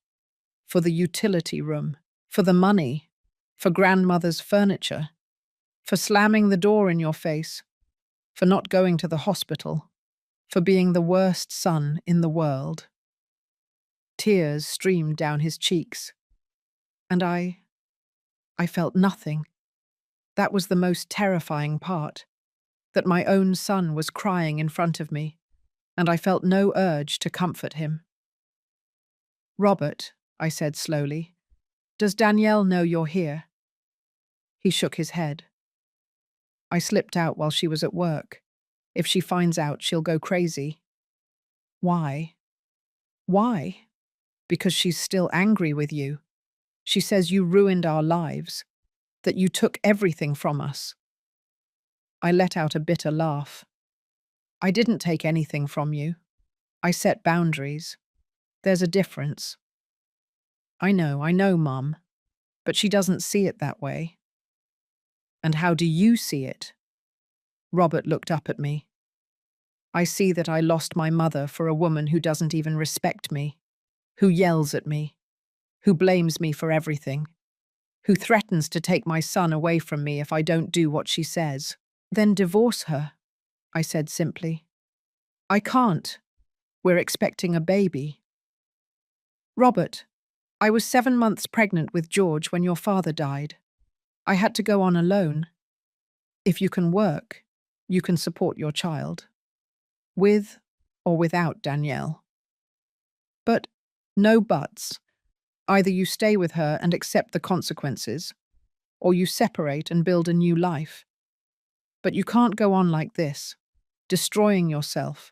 For the utility room. For the money. For grandmother's furniture. For slamming the door in your face. For not going to the hospital. For being the worst son in the world. Tears streamed down his cheeks. And I felt nothing. That was the most terrifying part. That my own son was crying in front of me, and I felt no urge to comfort him. Robert, I said slowly, does Danielle know you're here? He shook his head. I slipped out while she was at work. If she finds out, she'll go crazy. Why? Why? Because she's still angry with you. She says you ruined our lives, that you took everything from us. I let out a bitter laugh. I didn't take anything from you. I set boundaries. There's a difference. I know, Mum, but she doesn't see it that way. And how do you see it? Robert looked up at me. I see that I lost my mother for a woman who doesn't even respect me, who yells at me, who blames me for everything, who threatens to take my son away from me if I don't do what she says. Then divorce her, I said simply. I can't. We're expecting a baby. Robert, I was 7 months pregnant with George when your father died. I had to go on alone. If you can work, you can support your child. With or without Danielle. But no buts. Either you stay with her and accept the consequences, or you separate and build a new life. But you can't go on like this, destroying yourself,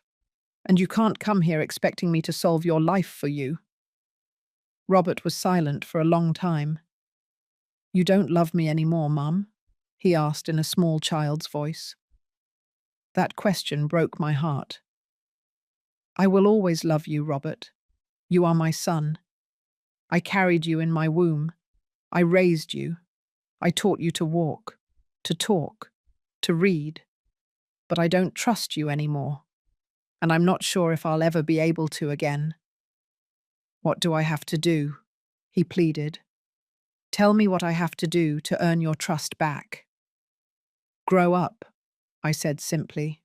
and you can't come here expecting me to solve your life for you. Robert was silent for a long time. You don't love me anymore, Mum? He asked in a small child's voice. That question broke my heart. I will always love you, Robert. You are my son. I carried you in my womb. I raised you. I taught you to walk, to talk, to read. But I don't trust you anymore. And I'm not sure if I'll ever be able to again. What do I have to do? He pleaded. Tell me what I have to do to earn your trust back. Grow up, I said simply.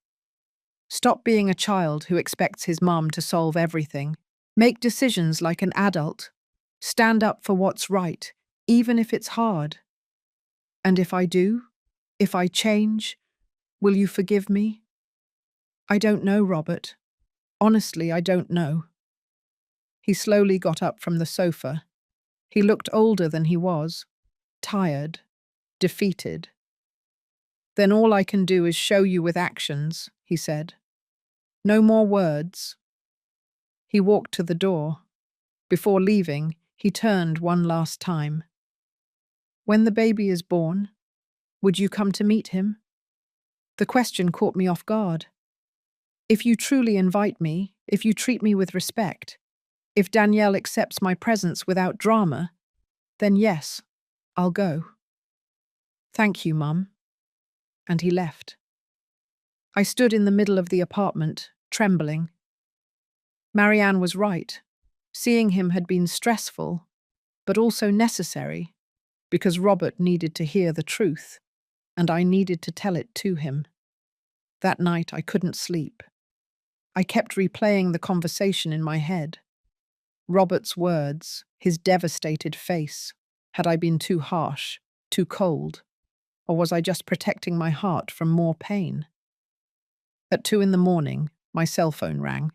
Stop being a child who expects his mum to solve everything. Make decisions like an adult. Stand up for what's right, even if it's hard. And if I do, if I change, will you forgive me? I don't know, Robert. Honestly, I don't know. He slowly got up from the sofa. He looked older than he was, tired, defeated. Then all I can do is show you with actions, he said. No more words. He walked to the door. Before leaving, he turned one last time. When the baby is born, would you come to meet him? The question caught me off guard. If you truly invite me, if you treat me with respect, if Danielle accepts my presence without drama, then yes, I'll go. Thank you, Mum. And he left. I stood in the middle of the apartment, trembling. Marianne was right. Seeing him had been stressful, but also necessary, because Robert needed to hear the truth, and I needed to tell it to him. That night I couldn't sleep. I kept replaying the conversation in my head. Robert's words, his devastated face. Had I been too harsh, too cold? Or was I just protecting my heart from more pain? At 2 a.m, my cell phone rang.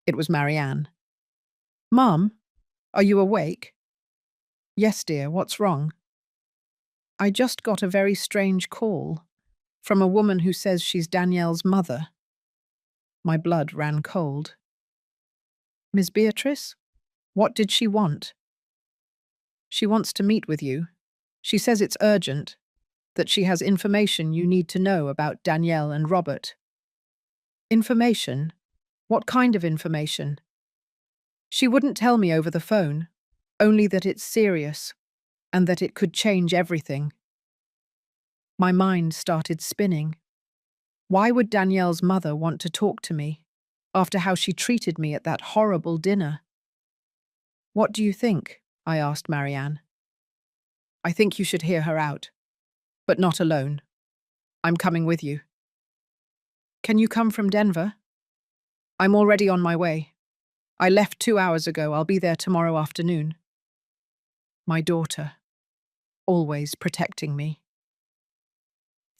It was Marianne. Mum, are you awake? Yes, dear, what's wrong? I just got a very strange call from a woman who says she's Danielle's mother. My blood ran cold. Miss Beatrice? What did she want? She wants to meet with you. She says it's urgent, that she has information you need to know about Danielle and Robert. Information? What kind of information? She wouldn't tell me over the phone, only that it's serious, and that it could change everything. My mind started spinning. Why would Danielle's mother want to talk to me, after how she treated me at that horrible dinner? What do you think? I asked Marianne. I think you should hear her out, but not alone. I'm coming with you. Can you come from Denver? I'm already on my way. I left 2 hours ago. I'll be there tomorrow afternoon. My daughter, always protecting me.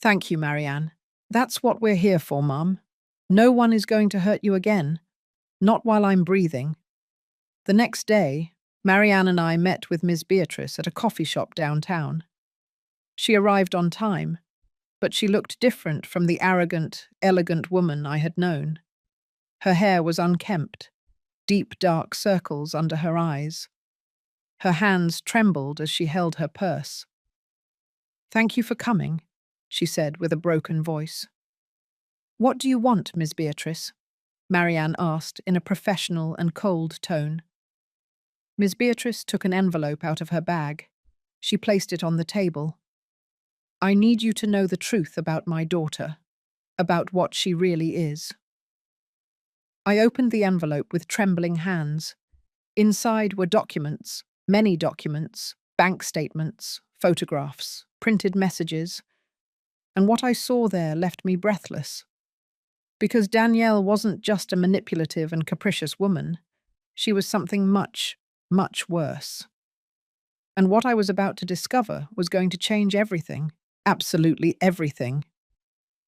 Thank you, Marianne. That's what we're here for, Mum. No one is going to hurt you again. Not while I'm breathing. The next day, Marianne and I met with Miss Beatrice at a coffee shop downtown. She arrived on time, but she looked different from the arrogant, elegant woman I had known. Her hair was unkempt, deep dark circles under her eyes. Her hands trembled as she held her purse. Thank you for coming, she said with a broken voice. What do you want, Miss Beatrice? Marianne asked in a professional and cold tone. Miss Beatrice took an envelope out of her bag. She placed it on the table. I need you to know the truth about my daughter, about what she really is. I opened the envelope with trembling hands. Inside were documents, many documents, bank statements, photographs, printed messages, and what I saw there left me breathless. Because Danielle wasn't just a manipulative and capricious woman, she was something much, much worse. And what I was about to discover was going to change everything, absolutely everything.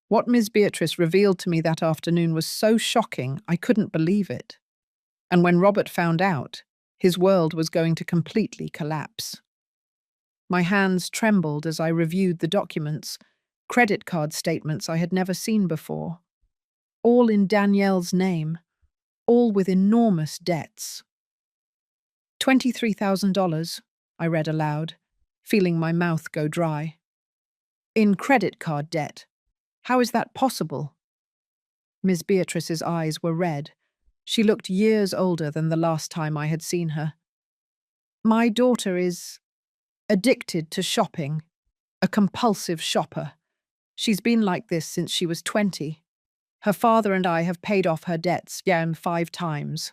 What Miss Beatrice revealed to me that afternoon was so shocking I couldn't believe it. And when Robert found out, his world was going to completely collapse. My hands trembled as I reviewed the documents, credit card statements I had never seen before. All in Danielle's name, all with enormous debts. $23,000, I read aloud, feeling my mouth go dry. In credit card debt. How is that possible? Miss Beatrice's eyes were red. She looked years older than the last time I had seen her. My daughter is addicted to shopping, a compulsive shopper. She's been like this since she was 20. Her father and I have paid off her debts 5 times.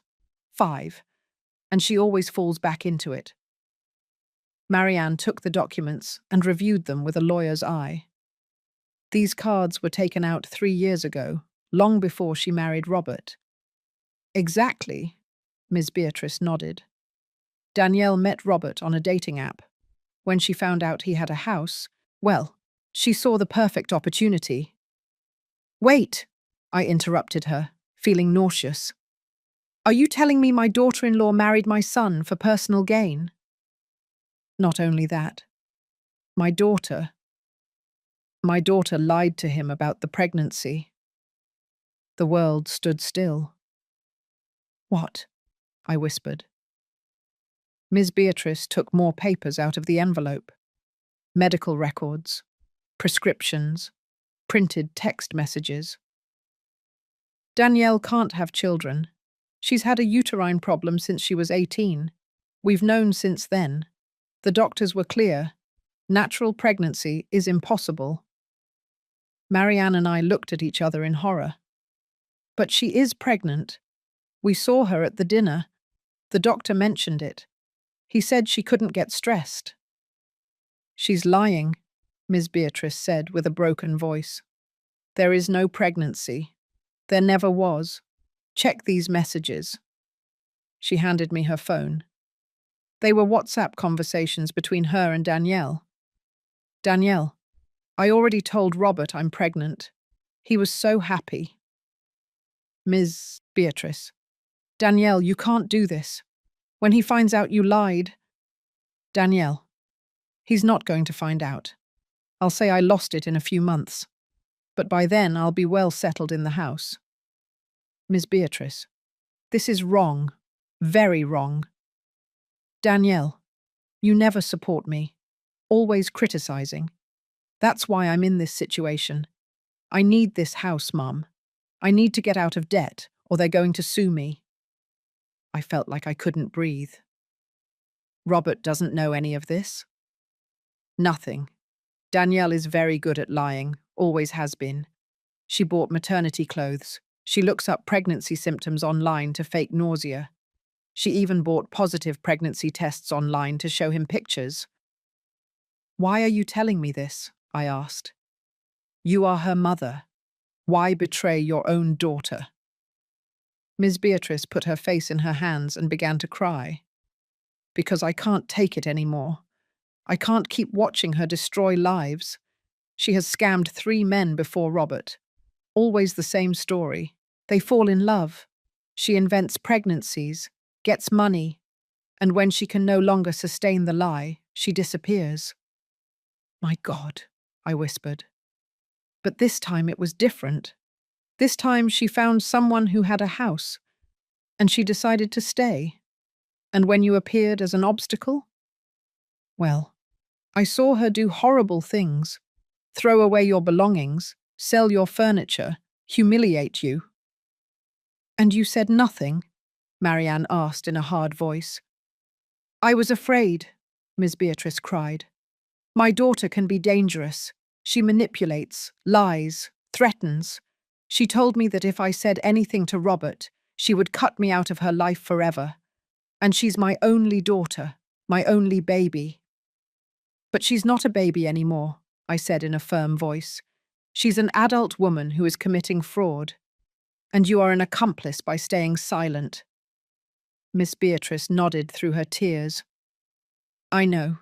5. And she always falls back into it. Marianne took the documents and reviewed them with a lawyer's eye. These cards were taken out 3 years ago, long before she married Robert. Exactly, Miss Beatrice nodded. Danielle met Robert on a dating app. When she found out he had a house, well, she saw the perfect opportunity. Wait, I interrupted her, feeling nauseous. Are you telling me my daughter-in-law married my son for personal gain? Not only that, my daughter lied to him about the pregnancy. The world stood still. What? I whispered. Ms. Beatrice took more papers out of the envelope. Medical records, prescriptions, printed text messages. Danielle can't have children. She's had a uterine problem since she was 18. We've known since then. The doctors were clear. Natural pregnancy is impossible. Marianne and I looked at each other in horror. But she is pregnant. We saw her at the dinner. The doctor mentioned it. He said she couldn't get stressed. She's lying, Ms. Beatrice said with a broken voice. There is no pregnancy. There never was. Check these messages. She handed me her phone. They were WhatsApp conversations between her and Danielle. Danielle, I already told Robert I'm pregnant. He was so happy. Ms. Beatrice, Danielle, you can't do this. When he finds out you lied. Danielle, he's not going to find out. I'll say I lost it in a few months. But by then I'll be well settled in the house. Ms. Beatrice, this is wrong. Very wrong. Danielle, you never support me. Always criticizing. That's why I'm in this situation. I need this house, Mum. I need to get out of debt, or they're going to sue me. I felt like I couldn't breathe. Robert doesn't know any of this? Nothing. Danielle is very good at lying, always has been. She bought maternity clothes. She looks up pregnancy symptoms online to fake nausea. She even bought positive pregnancy tests online to show him pictures. Why are you telling me this? I asked. You are her mother. Why betray your own daughter? Ms. Beatrice put her face in her hands and began to cry. Because I can't take it anymore. I can't keep watching her destroy lives. She has scammed 3 men before Robert. Always the same story. They fall in love. She invents pregnancies, gets money, and when she can no longer sustain the lie, she disappears. My God, I whispered. But this time it was different. This time she found someone who had a house, and she decided to stay. And when you appeared as an obstacle? Well, I saw her do horrible things. Throw away your belongings, sell your furniture, humiliate you. And you said nothing? Marianne asked in a hard voice. I was afraid, Ms. Beatrice cried. My daughter can be dangerous. She manipulates, lies, threatens. She told me that if I said anything to Robert, she would cut me out of her life forever. And she's my only daughter, my only baby. But she's not a baby anymore, I said in a firm voice. She's an adult woman who is committing fraud. And you are an accomplice by staying silent. Miss Beatrice nodded through her tears. I know.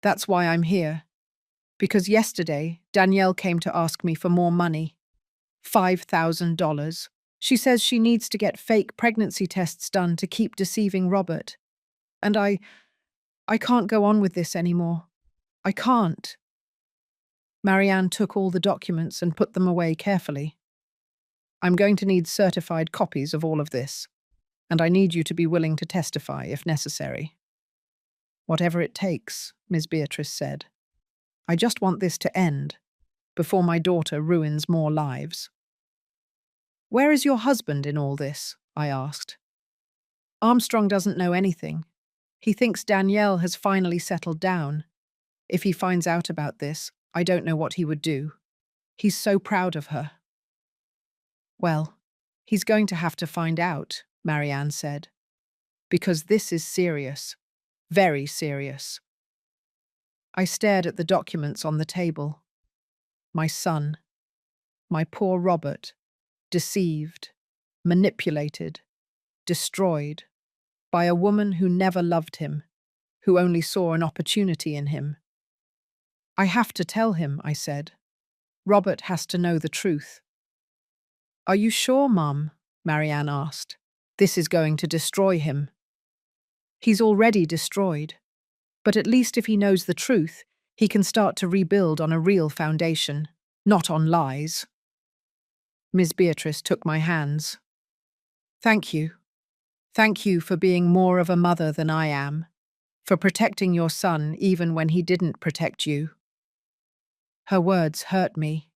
That's why I'm here. Because yesterday, Danielle came to ask me for more money. $5,000. She says she needs to get fake pregnancy tests done to keep deceiving Robert. And I can't go on with this anymore. I can't. Marianne took all the documents and put them away carefully. I'm going to need certified copies of all of this, and I need you to be willing to testify if necessary. Whatever it takes, Ms. Beatrice said. I just want this to end, before my daughter ruins more lives. Where is your husband in all this? I asked. Armstrong doesn't know anything. He thinks Danielle has finally settled down. If he finds out about this, I don't know what he would do. He's so proud of her. Well, he's going to have to find out, Marianne said. Because this is serious. Very serious. I stared at the documents on the table. My son. My poor Robert. Deceived. Manipulated. Destroyed. By a woman who never loved him. Who only saw an opportunity in him. I have to tell him, I said. Robert has to know the truth. Are you sure, Mum? Marianne asked. This is going to destroy him. He's already destroyed. But at least if he knows the truth, he can start to rebuild on a real foundation, not on lies. Ms. Beatrice took my hands. Thank you. Thank you for being more of a mother than I am, for protecting your son even when he didn't protect you. Her words hurt me,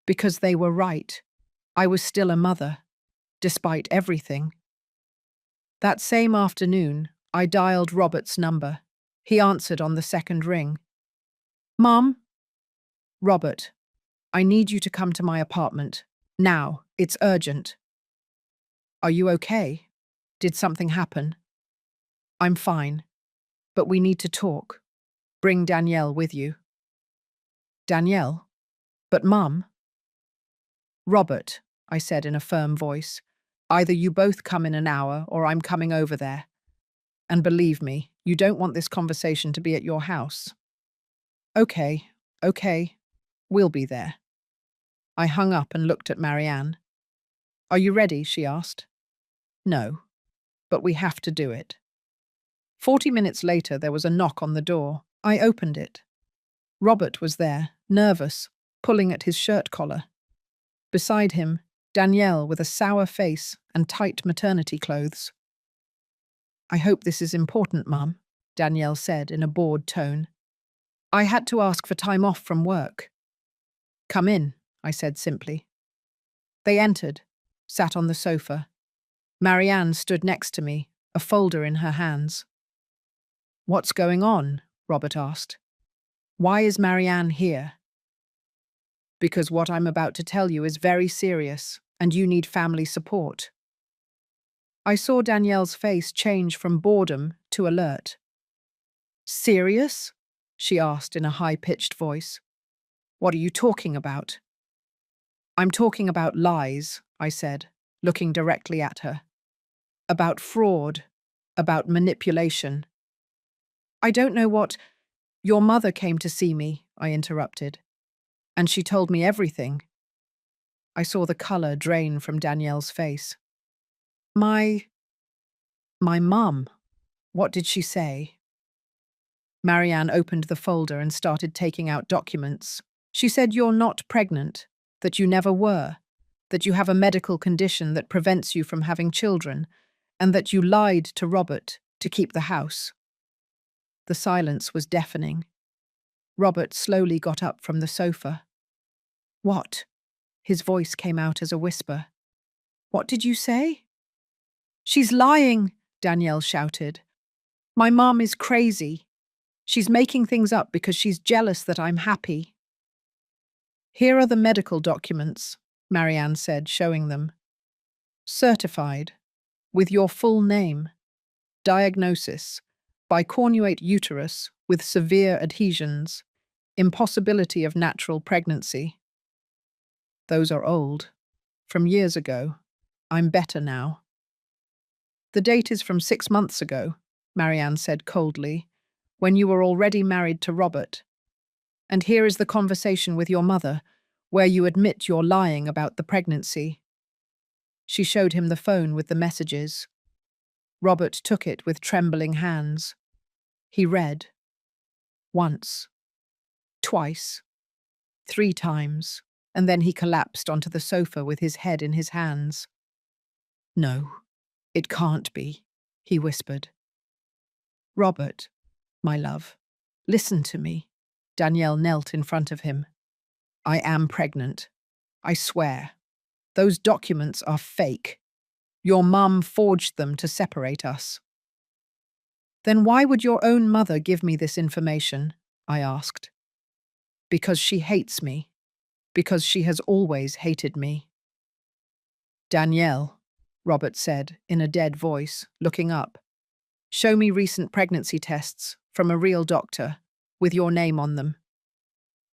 because they were right. I was still a mother, despite everything. That same afternoon, I dialed Robert's number. He answered on the second ring. Mom? Robert, I need you to come to my apartment. Now, it's urgent. Are you okay? Did something happen? I'm fine, but we need to talk. Bring Danielle with you. Danielle? But Mum? Robert, I said in a firm voice, either you both come in an hour or I'm coming over there. And believe me, you don't want this conversation to be at your house. Okay, we'll be there. I hung up and looked at Marianne. Are you ready? She asked. No, but we have to do it. 40 minutes later, there was a knock on the door. I opened it. Robert was there, nervous, pulling at his shirt collar. Beside him, Danielle with a sour face and tight maternity clothes. I hope this is important, Mum, Danielle said in a bored tone. I had to ask for time off from work. Come in, I said simply. They entered, sat on the sofa. Marianne stood next to me, a folder in her hands. What's going on? Robert asked. Why is Marianne here? Because what I'm about to tell you is very serious, and you need family support. I saw Danielle's face change from boredom to alert. Serious? She asked in a high-pitched voice. What are you talking about? I'm talking about lies, I said, looking directly at her. About fraud, about manipulation. I don't know what… Your mother came to see me, I interrupted, and she told me everything. I saw the colour drain from Danielle's face. My mum, what did she say? Marianne opened the folder and started taking out documents. She said you're not pregnant, that you never were, that you have a medical condition that prevents you from having children, and that you lied to Robert to keep the house. The silence was deafening. Robert slowly got up from the sofa. What? His voice came out as a whisper. What did you say? She's lying, Danielle shouted. My mom is crazy. She's making things up because she's jealous that I'm happy. Here are the medical documents, Marianne said, showing them. Certified, with your full name. Diagnosis, bicornuate uterus with severe adhesions. Impossibility of natural pregnancy. Those are old. From years ago. I'm better now. The date is from 6 months ago, Marianne said coldly, when you were already married to Robert. And here is the conversation with your mother, where you admit you're lying about the pregnancy. She showed him the phone with the messages. Robert took it with trembling hands. He read. Once. Twice. 3 times. And then he collapsed onto the sofa with his head in his hands. No, it can't be, he whispered. Robert, my love, listen to me. Danielle knelt in front of him. I am pregnant. I swear. Those documents are fake. Your mum forged them to separate us. Then why would your own mother give me this information? I asked. Because she hates me. Because she has always hated me. Danielle, Robert said in a dead voice, looking up. Show me recent pregnancy tests from a real doctor, with your name on them.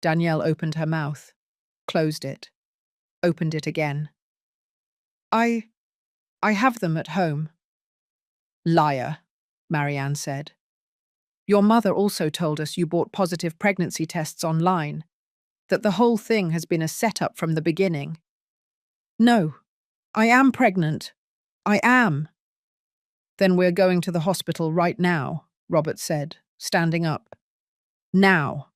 Danielle opened her mouth, closed it, opened it again. I have them at home. Liar, Marianne said. Your mother also told us you bought positive pregnancy tests online, that the whole thing has been a setup from the beginning. No, I am pregnant. I am. Then we're going to the hospital right now, Robert said, standing up. Now.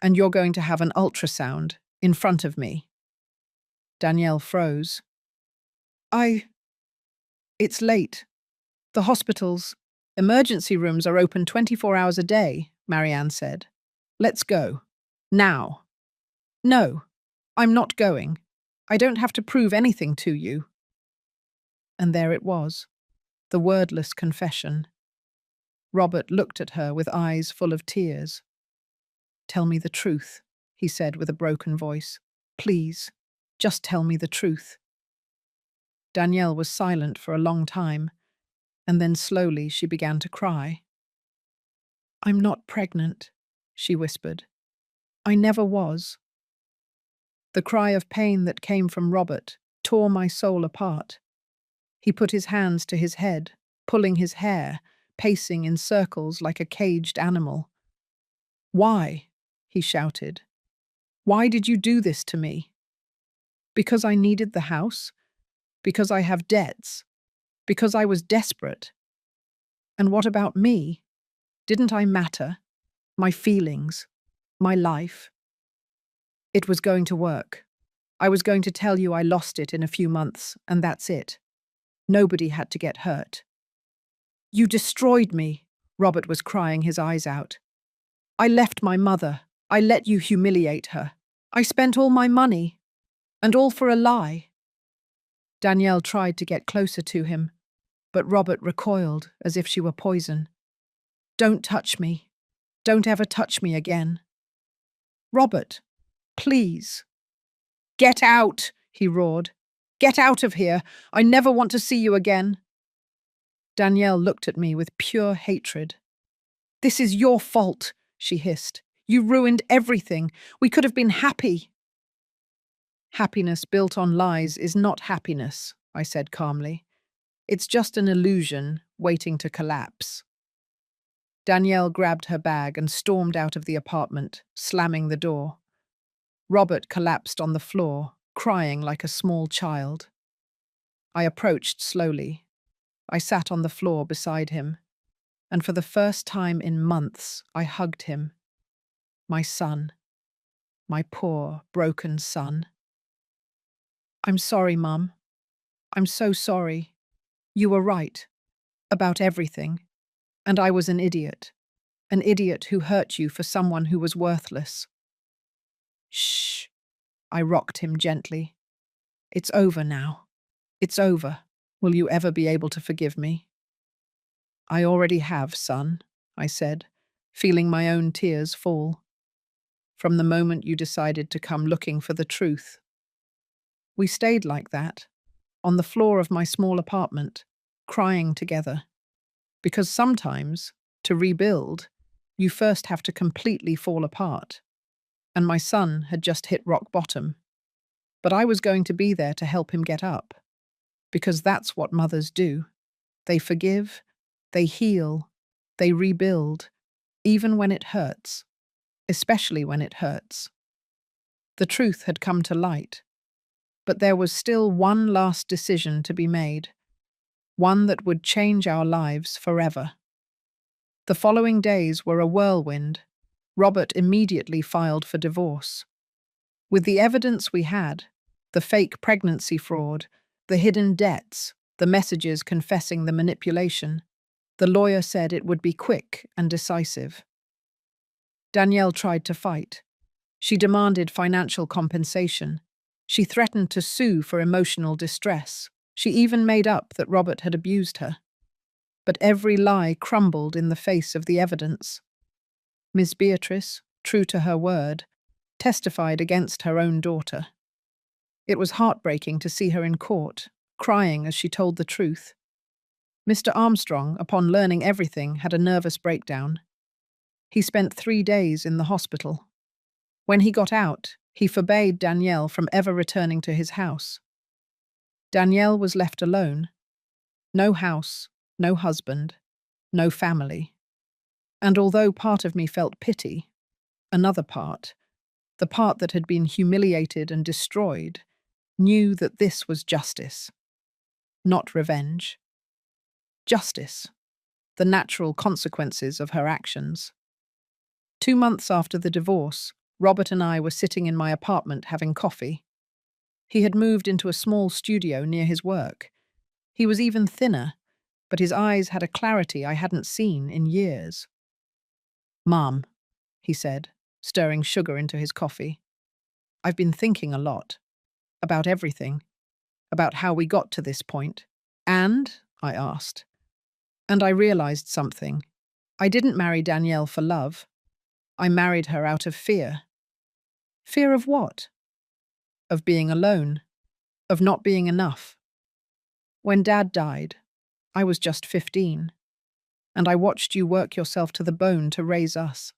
And you're going to have an ultrasound in front of me. Danielle froze. It's late. The hospital's emergency rooms are open 24 hours a day, Marianne said. Let's go. Now. No, I'm not going. I don't have to prove anything to you. And there it was, the wordless confession. Robert looked at her with eyes full of tears. Tell me the truth, he said with a broken voice. Please, just tell me the truth. Danielle was silent for a long time, and then slowly she began to cry. I'm not pregnant, she whispered. I never was. The cry of pain that came from Robert tore my soul apart. He put his hands to his head, pulling his hair, pacing in circles like a caged animal. Why? He shouted. Why did you do this to me? Because I needed the house? Because I have debts? Because I was desperate? And what about me? Didn't I matter? My feelings? My life? It was going to work. I was going to tell you I lost it in a few months, and that's it. Nobody had to get hurt. You destroyed me, Robert was crying his eyes out. I left my mother. I let you humiliate her. I spent all my money. And all for a lie. Danielle tried to get closer to him, but Robert recoiled as if she were poison. Don't touch me. Don't ever touch me again. Robert, please. Get out, he roared. Get out of here. I never want to see you again. Danielle looked at me with pure hatred. This is your fault, she hissed. You ruined everything. We could have been happy. Happiness built on lies is not happiness, I said calmly. It's just an illusion waiting to collapse. Danielle grabbed her bag and stormed out of the apartment, slamming the door. Robert collapsed on the floor, crying like a small child. I approached slowly. I sat on the floor beside him, and for the first time in months, I hugged him. My son. My poor, broken son. I'm sorry, Mum. I'm so sorry. You were right. About everything. And I was an idiot. An idiot who hurt you for someone who was worthless. Shh. I rocked him gently. It's over now. It's over. Will you ever be able to forgive me? I already have, son, I said, feeling my own tears fall. From the moment you decided to come looking for the truth. We stayed like that, on the floor of my small apartment, crying together. Because sometimes, to rebuild, you first have to completely fall apart. And my son had just hit rock bottom. But I was going to be there to help him get up. Because that's what mothers do. They forgive, they heal, they rebuild, even when it hurts. Especially when it hurts. The truth had come to light. But there was still one last decision to be made. One that would change our lives forever. The following days were a whirlwind. Robert immediately filed for divorce. With the evidence we had, the fake pregnancy fraud, the hidden debts, the messages confessing the manipulation, the lawyer said it would be quick and decisive. Danielle tried to fight. She demanded financial compensation. She threatened to sue for emotional distress. She even made up that Robert had abused her. But every lie crumbled in the face of the evidence. Miss Beatrice, true to her word, testified against her own daughter. It was heartbreaking to see her in court, crying as she told the truth. Mr. Armstrong, upon learning everything, had a nervous breakdown. He spent 3 days in the hospital. When he got out, he forbade Danielle from ever returning to his house. Danielle was left alone. No house, no husband, no family. And although part of me felt pity, another part, the part that had been humiliated and destroyed, knew that this was justice, not revenge. Justice. The natural consequences of her actions. 2 months after the divorce, Robert and I were sitting in my apartment having coffee. He had moved into a small studio near his work. He was even thinner, but his eyes had a clarity I hadn't seen in years. "Mom," he said, stirring sugar into his coffee, "I've been thinking a lot. About everything. About how we got to this point. And?" I asked. "And I realized something. I didn't marry Danielle for love. I married her out of fear." "Fear of what?" "Of being alone. Of not being enough. When Dad died, I was just 15. And I watched you work yourself to the bone to raise us.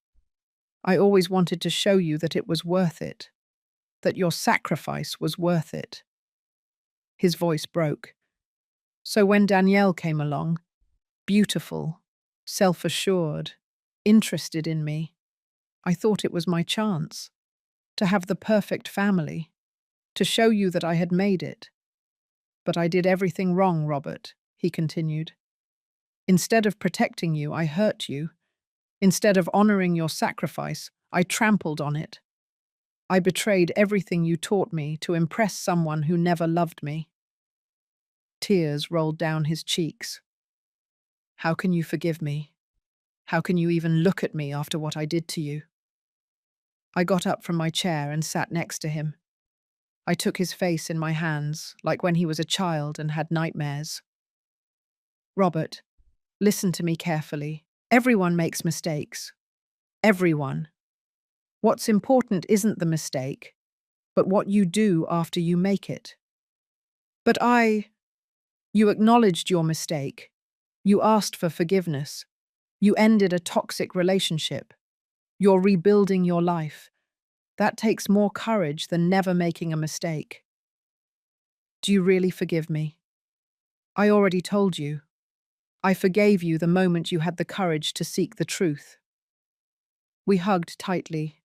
I always wanted to show you that it was worth it. That your sacrifice was worth it." His voice broke. "So when Danielle came along, beautiful, self-assured, interested in me, I thought it was my chance. To have the perfect family. To show you that I had made it. But I did everything wrong, Robert," he continued. "Instead of protecting you, I hurt you. Instead of honoring your sacrifice, I trampled on it. I betrayed everything you taught me to impress someone who never loved me." Tears rolled down his cheeks. "How can you forgive me? How can you even look at me after what I did to you?" I got up from my chair and sat next to him. I took his face in my hands, like when he was a child and had nightmares. "Robert, listen to me carefully. Everyone makes mistakes. Everyone. What's important isn't the mistake, but what you do after you make it." "But you acknowledged your mistake. You asked for forgiveness. You ended a toxic relationship. You're rebuilding your life. That takes more courage than never making a mistake. Do you really forgive me?" "I already told you. I forgave you the moment you had the courage to seek the truth." We hugged tightly,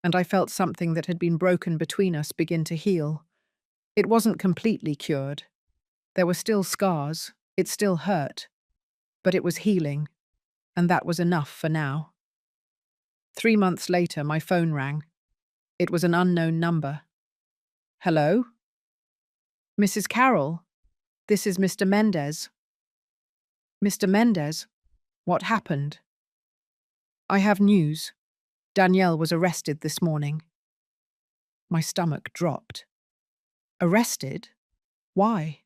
and I felt something that had been broken between us begin to heal. It wasn't completely cured. There were still scars, it still hurt, but it was healing, and that was enough for now. 3 months later, my phone rang. It was an unknown number. "Hello?" "Mrs. Carroll, this is Mr. Mendez." "Mr. Mendez? What happened?" "I have news. Danielle was arrested this morning." My stomach dropped. "Arrested? Why?"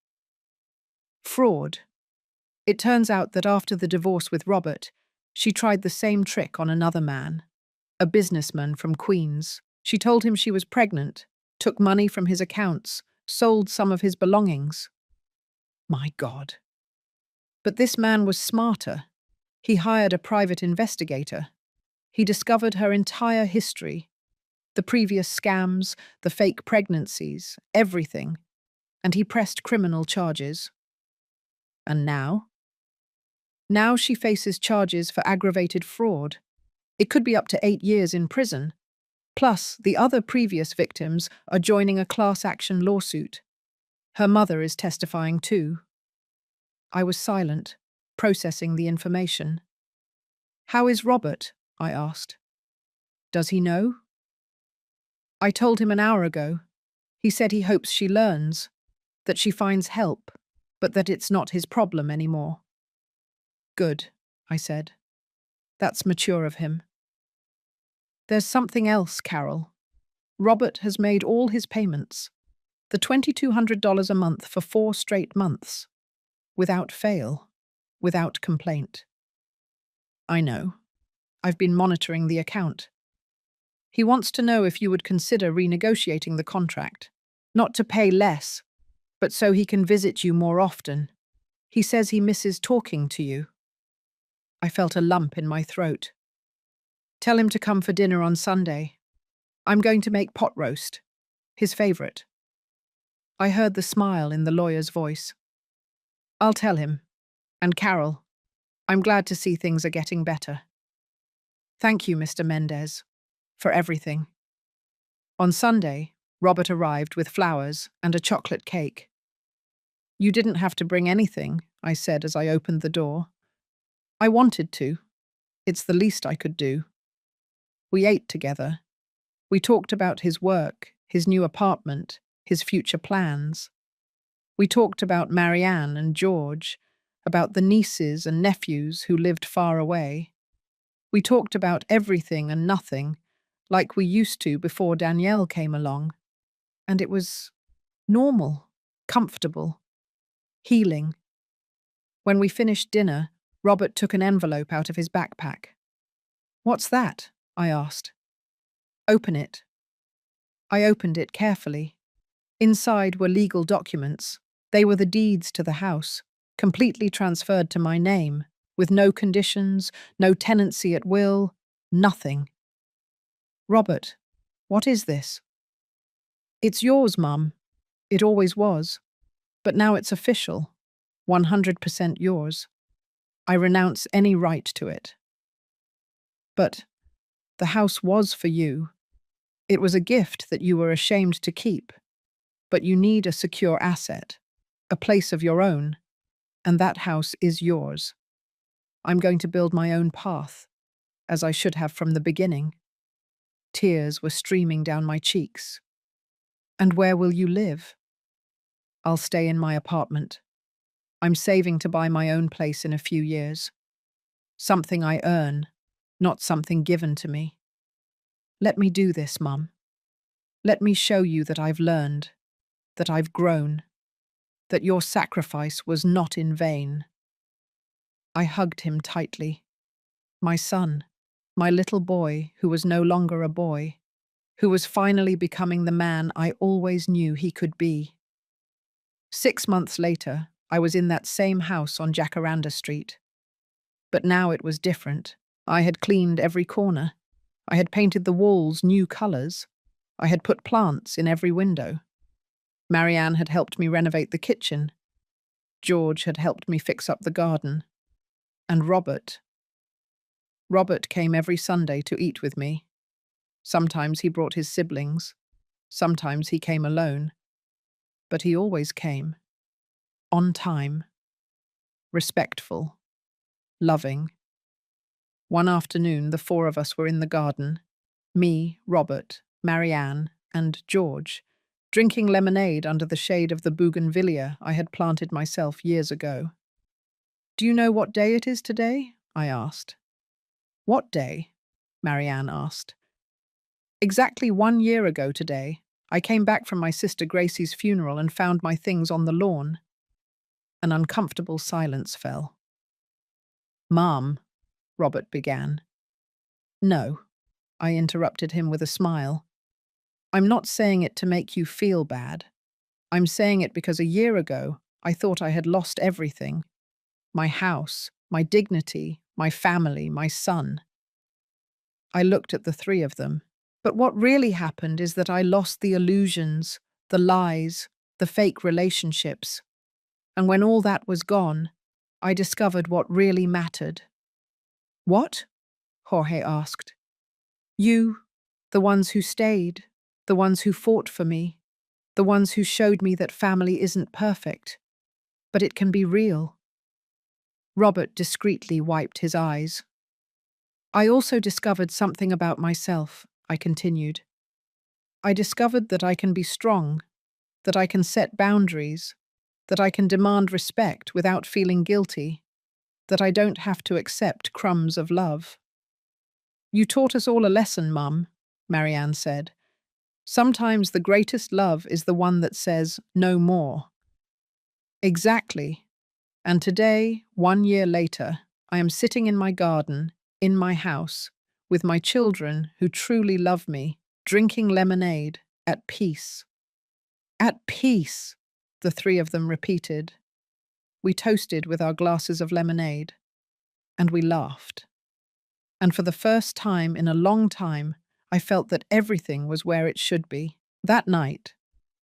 "Fraud. It turns out that after the divorce with Robert, she tried the same trick on another man, a businessman from Queens. She told him she was pregnant, took money from his accounts, sold some of his belongings." My God. But this man was smarter. He hired a private investigator. He discovered her entire history, the previous scams, the fake pregnancies, everything, and he pressed criminal charges. And now? Now she faces charges for aggravated fraud. It could be up to 8 years in prison. Plus, the other previous victims are joining a class action lawsuit. Her mother is testifying too. I was silent, processing the information. "How is Robert?" I asked. "Does he know?" "I told him an hour ago. He said he hopes she learns, that she finds help, but that it's not his problem anymore." "Good," I said. "That's mature of him." "There's something else, Carol. Robert has made all his payments. The $2,200 a month for 4 straight months. Without fail. Without complaint." "I know. I've been monitoring the account. He wants to know if you would consider renegotiating the contract. Not to pay less, but so he can visit you more often. He says he misses talking to you." I felt a lump in my throat. "Tell him to come for dinner on Sunday. I'm going to make pot roast. His favorite." I heard the smile in the lawyer's voice. "I'll tell him. And Carol, I'm glad to see things are getting better. Thank you, Mr. Mendez, for everything." On Sunday, Robert arrived with flowers and a chocolate cake. "You didn't have to bring anything," I said as I opened the door. I wanted to. It's the least I could do. We ate together. We talked about his work, his new apartment, his future plans. We talked about Marianne and George, about the nieces and nephews who lived far away. We talked about everything and nothing, like we used to before Danielle came along. And it was normal, comfortable, healing. When we finished dinner, Robert took an envelope out of his backpack. "What's that?" I asked. "Open it." I opened it carefully. Inside were legal documents. They were the deeds to the house, completely transferred to my name, with no conditions, no tenancy at will, nothing. "Robert, what is this?" "It's yours, Mum. It always was. But now it's official. 100% yours. I renounce any right to it." "But the house was for you. It was a gift that you were ashamed to keep. But you need a secure asset, a place of your own, and that house is yours. I'm going to build my own path, as I should have from the beginning." Tears were streaming down my cheeks. "And where will you live?" "I'll stay in my apartment. I'm saving to buy my own place in a few years. Something I earn, not something given to me. Let me do this, Mum. Let me show you that I've learned, that I've grown, that your sacrifice was not in vain." I hugged him tightly. My son, my little boy who was no longer a boy, who was finally becoming the man I always knew he could be. 6 months later, I was in that same house on Jacaranda Street. But now it was different. I had cleaned every corner. I had painted the walls new colours. I had put plants in every window. Marianne had helped me renovate the kitchen. George had helped me fix up the garden. And Robert came every Sunday to eat with me. Sometimes he brought his siblings. Sometimes he came alone. But he always came. On time. Respectful. Loving. One afternoon, the 4 of us were in the garden. Me, Robert, Marianne, and George, drinking lemonade under the shade of the bougainvillea I had planted myself years ago. "Do you know what day it is today?" I asked. "What day?" Marianne asked. "Exactly 1 year ago today, I came back from my sister Gracie's funeral and found my things on the lawn." An uncomfortable silence fell. "Mom," Robert began. "No," I interrupted him with a smile. "I'm not saying it to make you feel bad. I'm saying it because a year ago, I thought I had lost everything. My house, my dignity, my family, my son." I looked at the 3 of them. But what really happened is that I lost the illusions, the lies, the fake relationships. And when all that was gone, I discovered what really mattered. "What?" Jorge asked. "You, the ones who stayed, the ones who fought for me, the ones who showed me that family isn't perfect, but it can be real." Robert discreetly wiped his eyes. "I also discovered something about myself," I continued. "I discovered that I can be strong, that I can set boundaries, that I can demand respect without feeling guilty, that I don't have to accept crumbs of love." "You taught us all a lesson, Mum," Marianne said. "Sometimes the greatest love is the one that says, 'No more.'" Exactly. And today, 1 year later, I am sitting in my garden, in my house, with my children who truly love me, drinking lemonade, at peace. "At peace," the 3 of them repeated. We toasted with our glasses of lemonade, and we laughed. And for the first time in a long time, I felt that everything was where it should be. That night,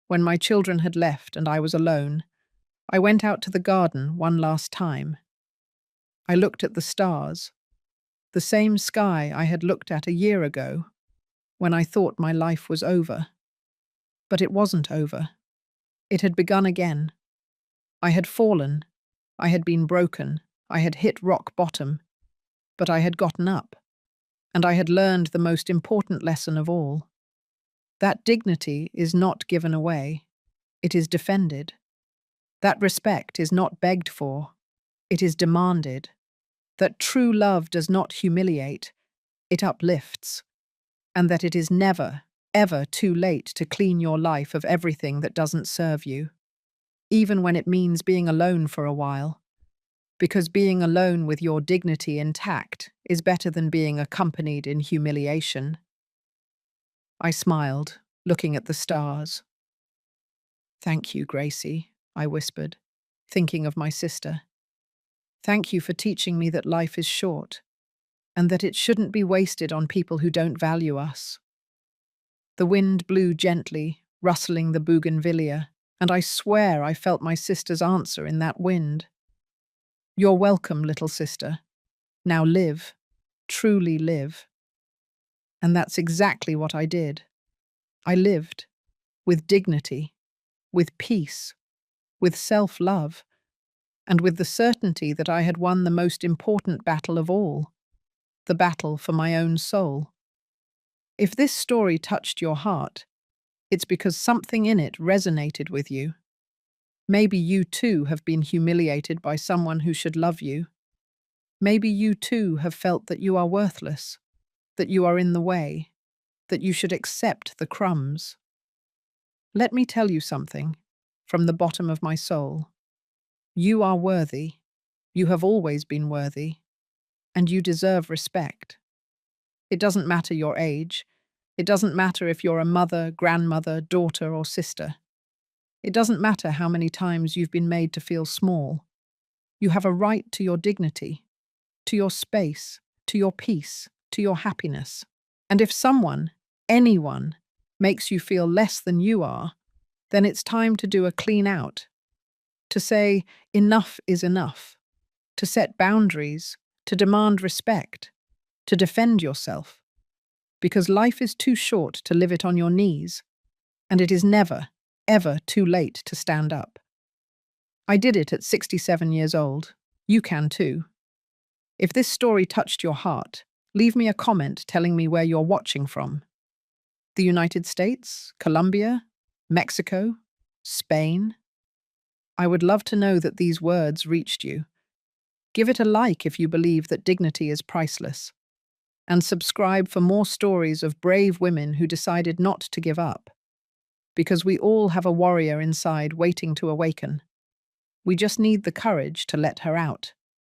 when my children had left and I was alone, I went out to the garden one last time. I looked at the stars, the same sky I had looked at a year ago, when I thought my life was over. But it wasn't over. It had begun again. I had fallen, I had been broken, I had hit rock bottom, but I had gotten up, and I had learned the most important lesson of all. That dignity is not given away, it is defended. That respect is not begged for, it is demanded. That true love does not humiliate, it uplifts. And that it is never, ever too late to clean your life of everything that doesn't serve you, even when it means being alone for a while. Because being alone with your dignity intact is better than being accompanied in humiliation. I smiled, looking at the stars. "Thank you, Gracie," I whispered, thinking of my sister. "Thank you for teaching me that life is short, and that it shouldn't be wasted on people who don't value us." The wind blew gently, rustling the bougainvillea, and I swear I felt my sister's answer in that wind. "You're welcome, little sister. Now live, truly live." And that's exactly what I did. I lived, with dignity, with peace, with self-love, and with the certainty that I had won the most important battle of all, the battle for my own soul. If this story touched your heart, it's because something in it resonated with you. Maybe you too have been humiliated by someone who should love you. Maybe you too have felt that you are worthless, that you are in the way, that you should accept the crumbs. Let me tell you something, from the bottom of my soul. You are worthy. You have always been worthy. And you deserve respect. It doesn't matter your age. It doesn't matter if you're a mother, grandmother, daughter, or sister. It doesn't matter how many times you've been made to feel small. You have a right to your dignity, to your space, to your peace, to your happiness. And if someone, anyone, makes you feel less than you are, then it's time to do a clean out. To say, enough is enough. To set boundaries, to demand respect, to defend yourself. Because life is too short to live it on your knees, and it is never, ever too late to stand up. I did it at 67 years old. You can too. If this story touched your heart, leave me a comment telling me where you're watching from. The United States, Colombia, Mexico, Spain? I would love to know that these words reached you. Give it a like if you believe that dignity is priceless. And subscribe for more stories of brave women who decided not to give up. Because we all have a warrior inside waiting to awaken. We just need the courage to let her out.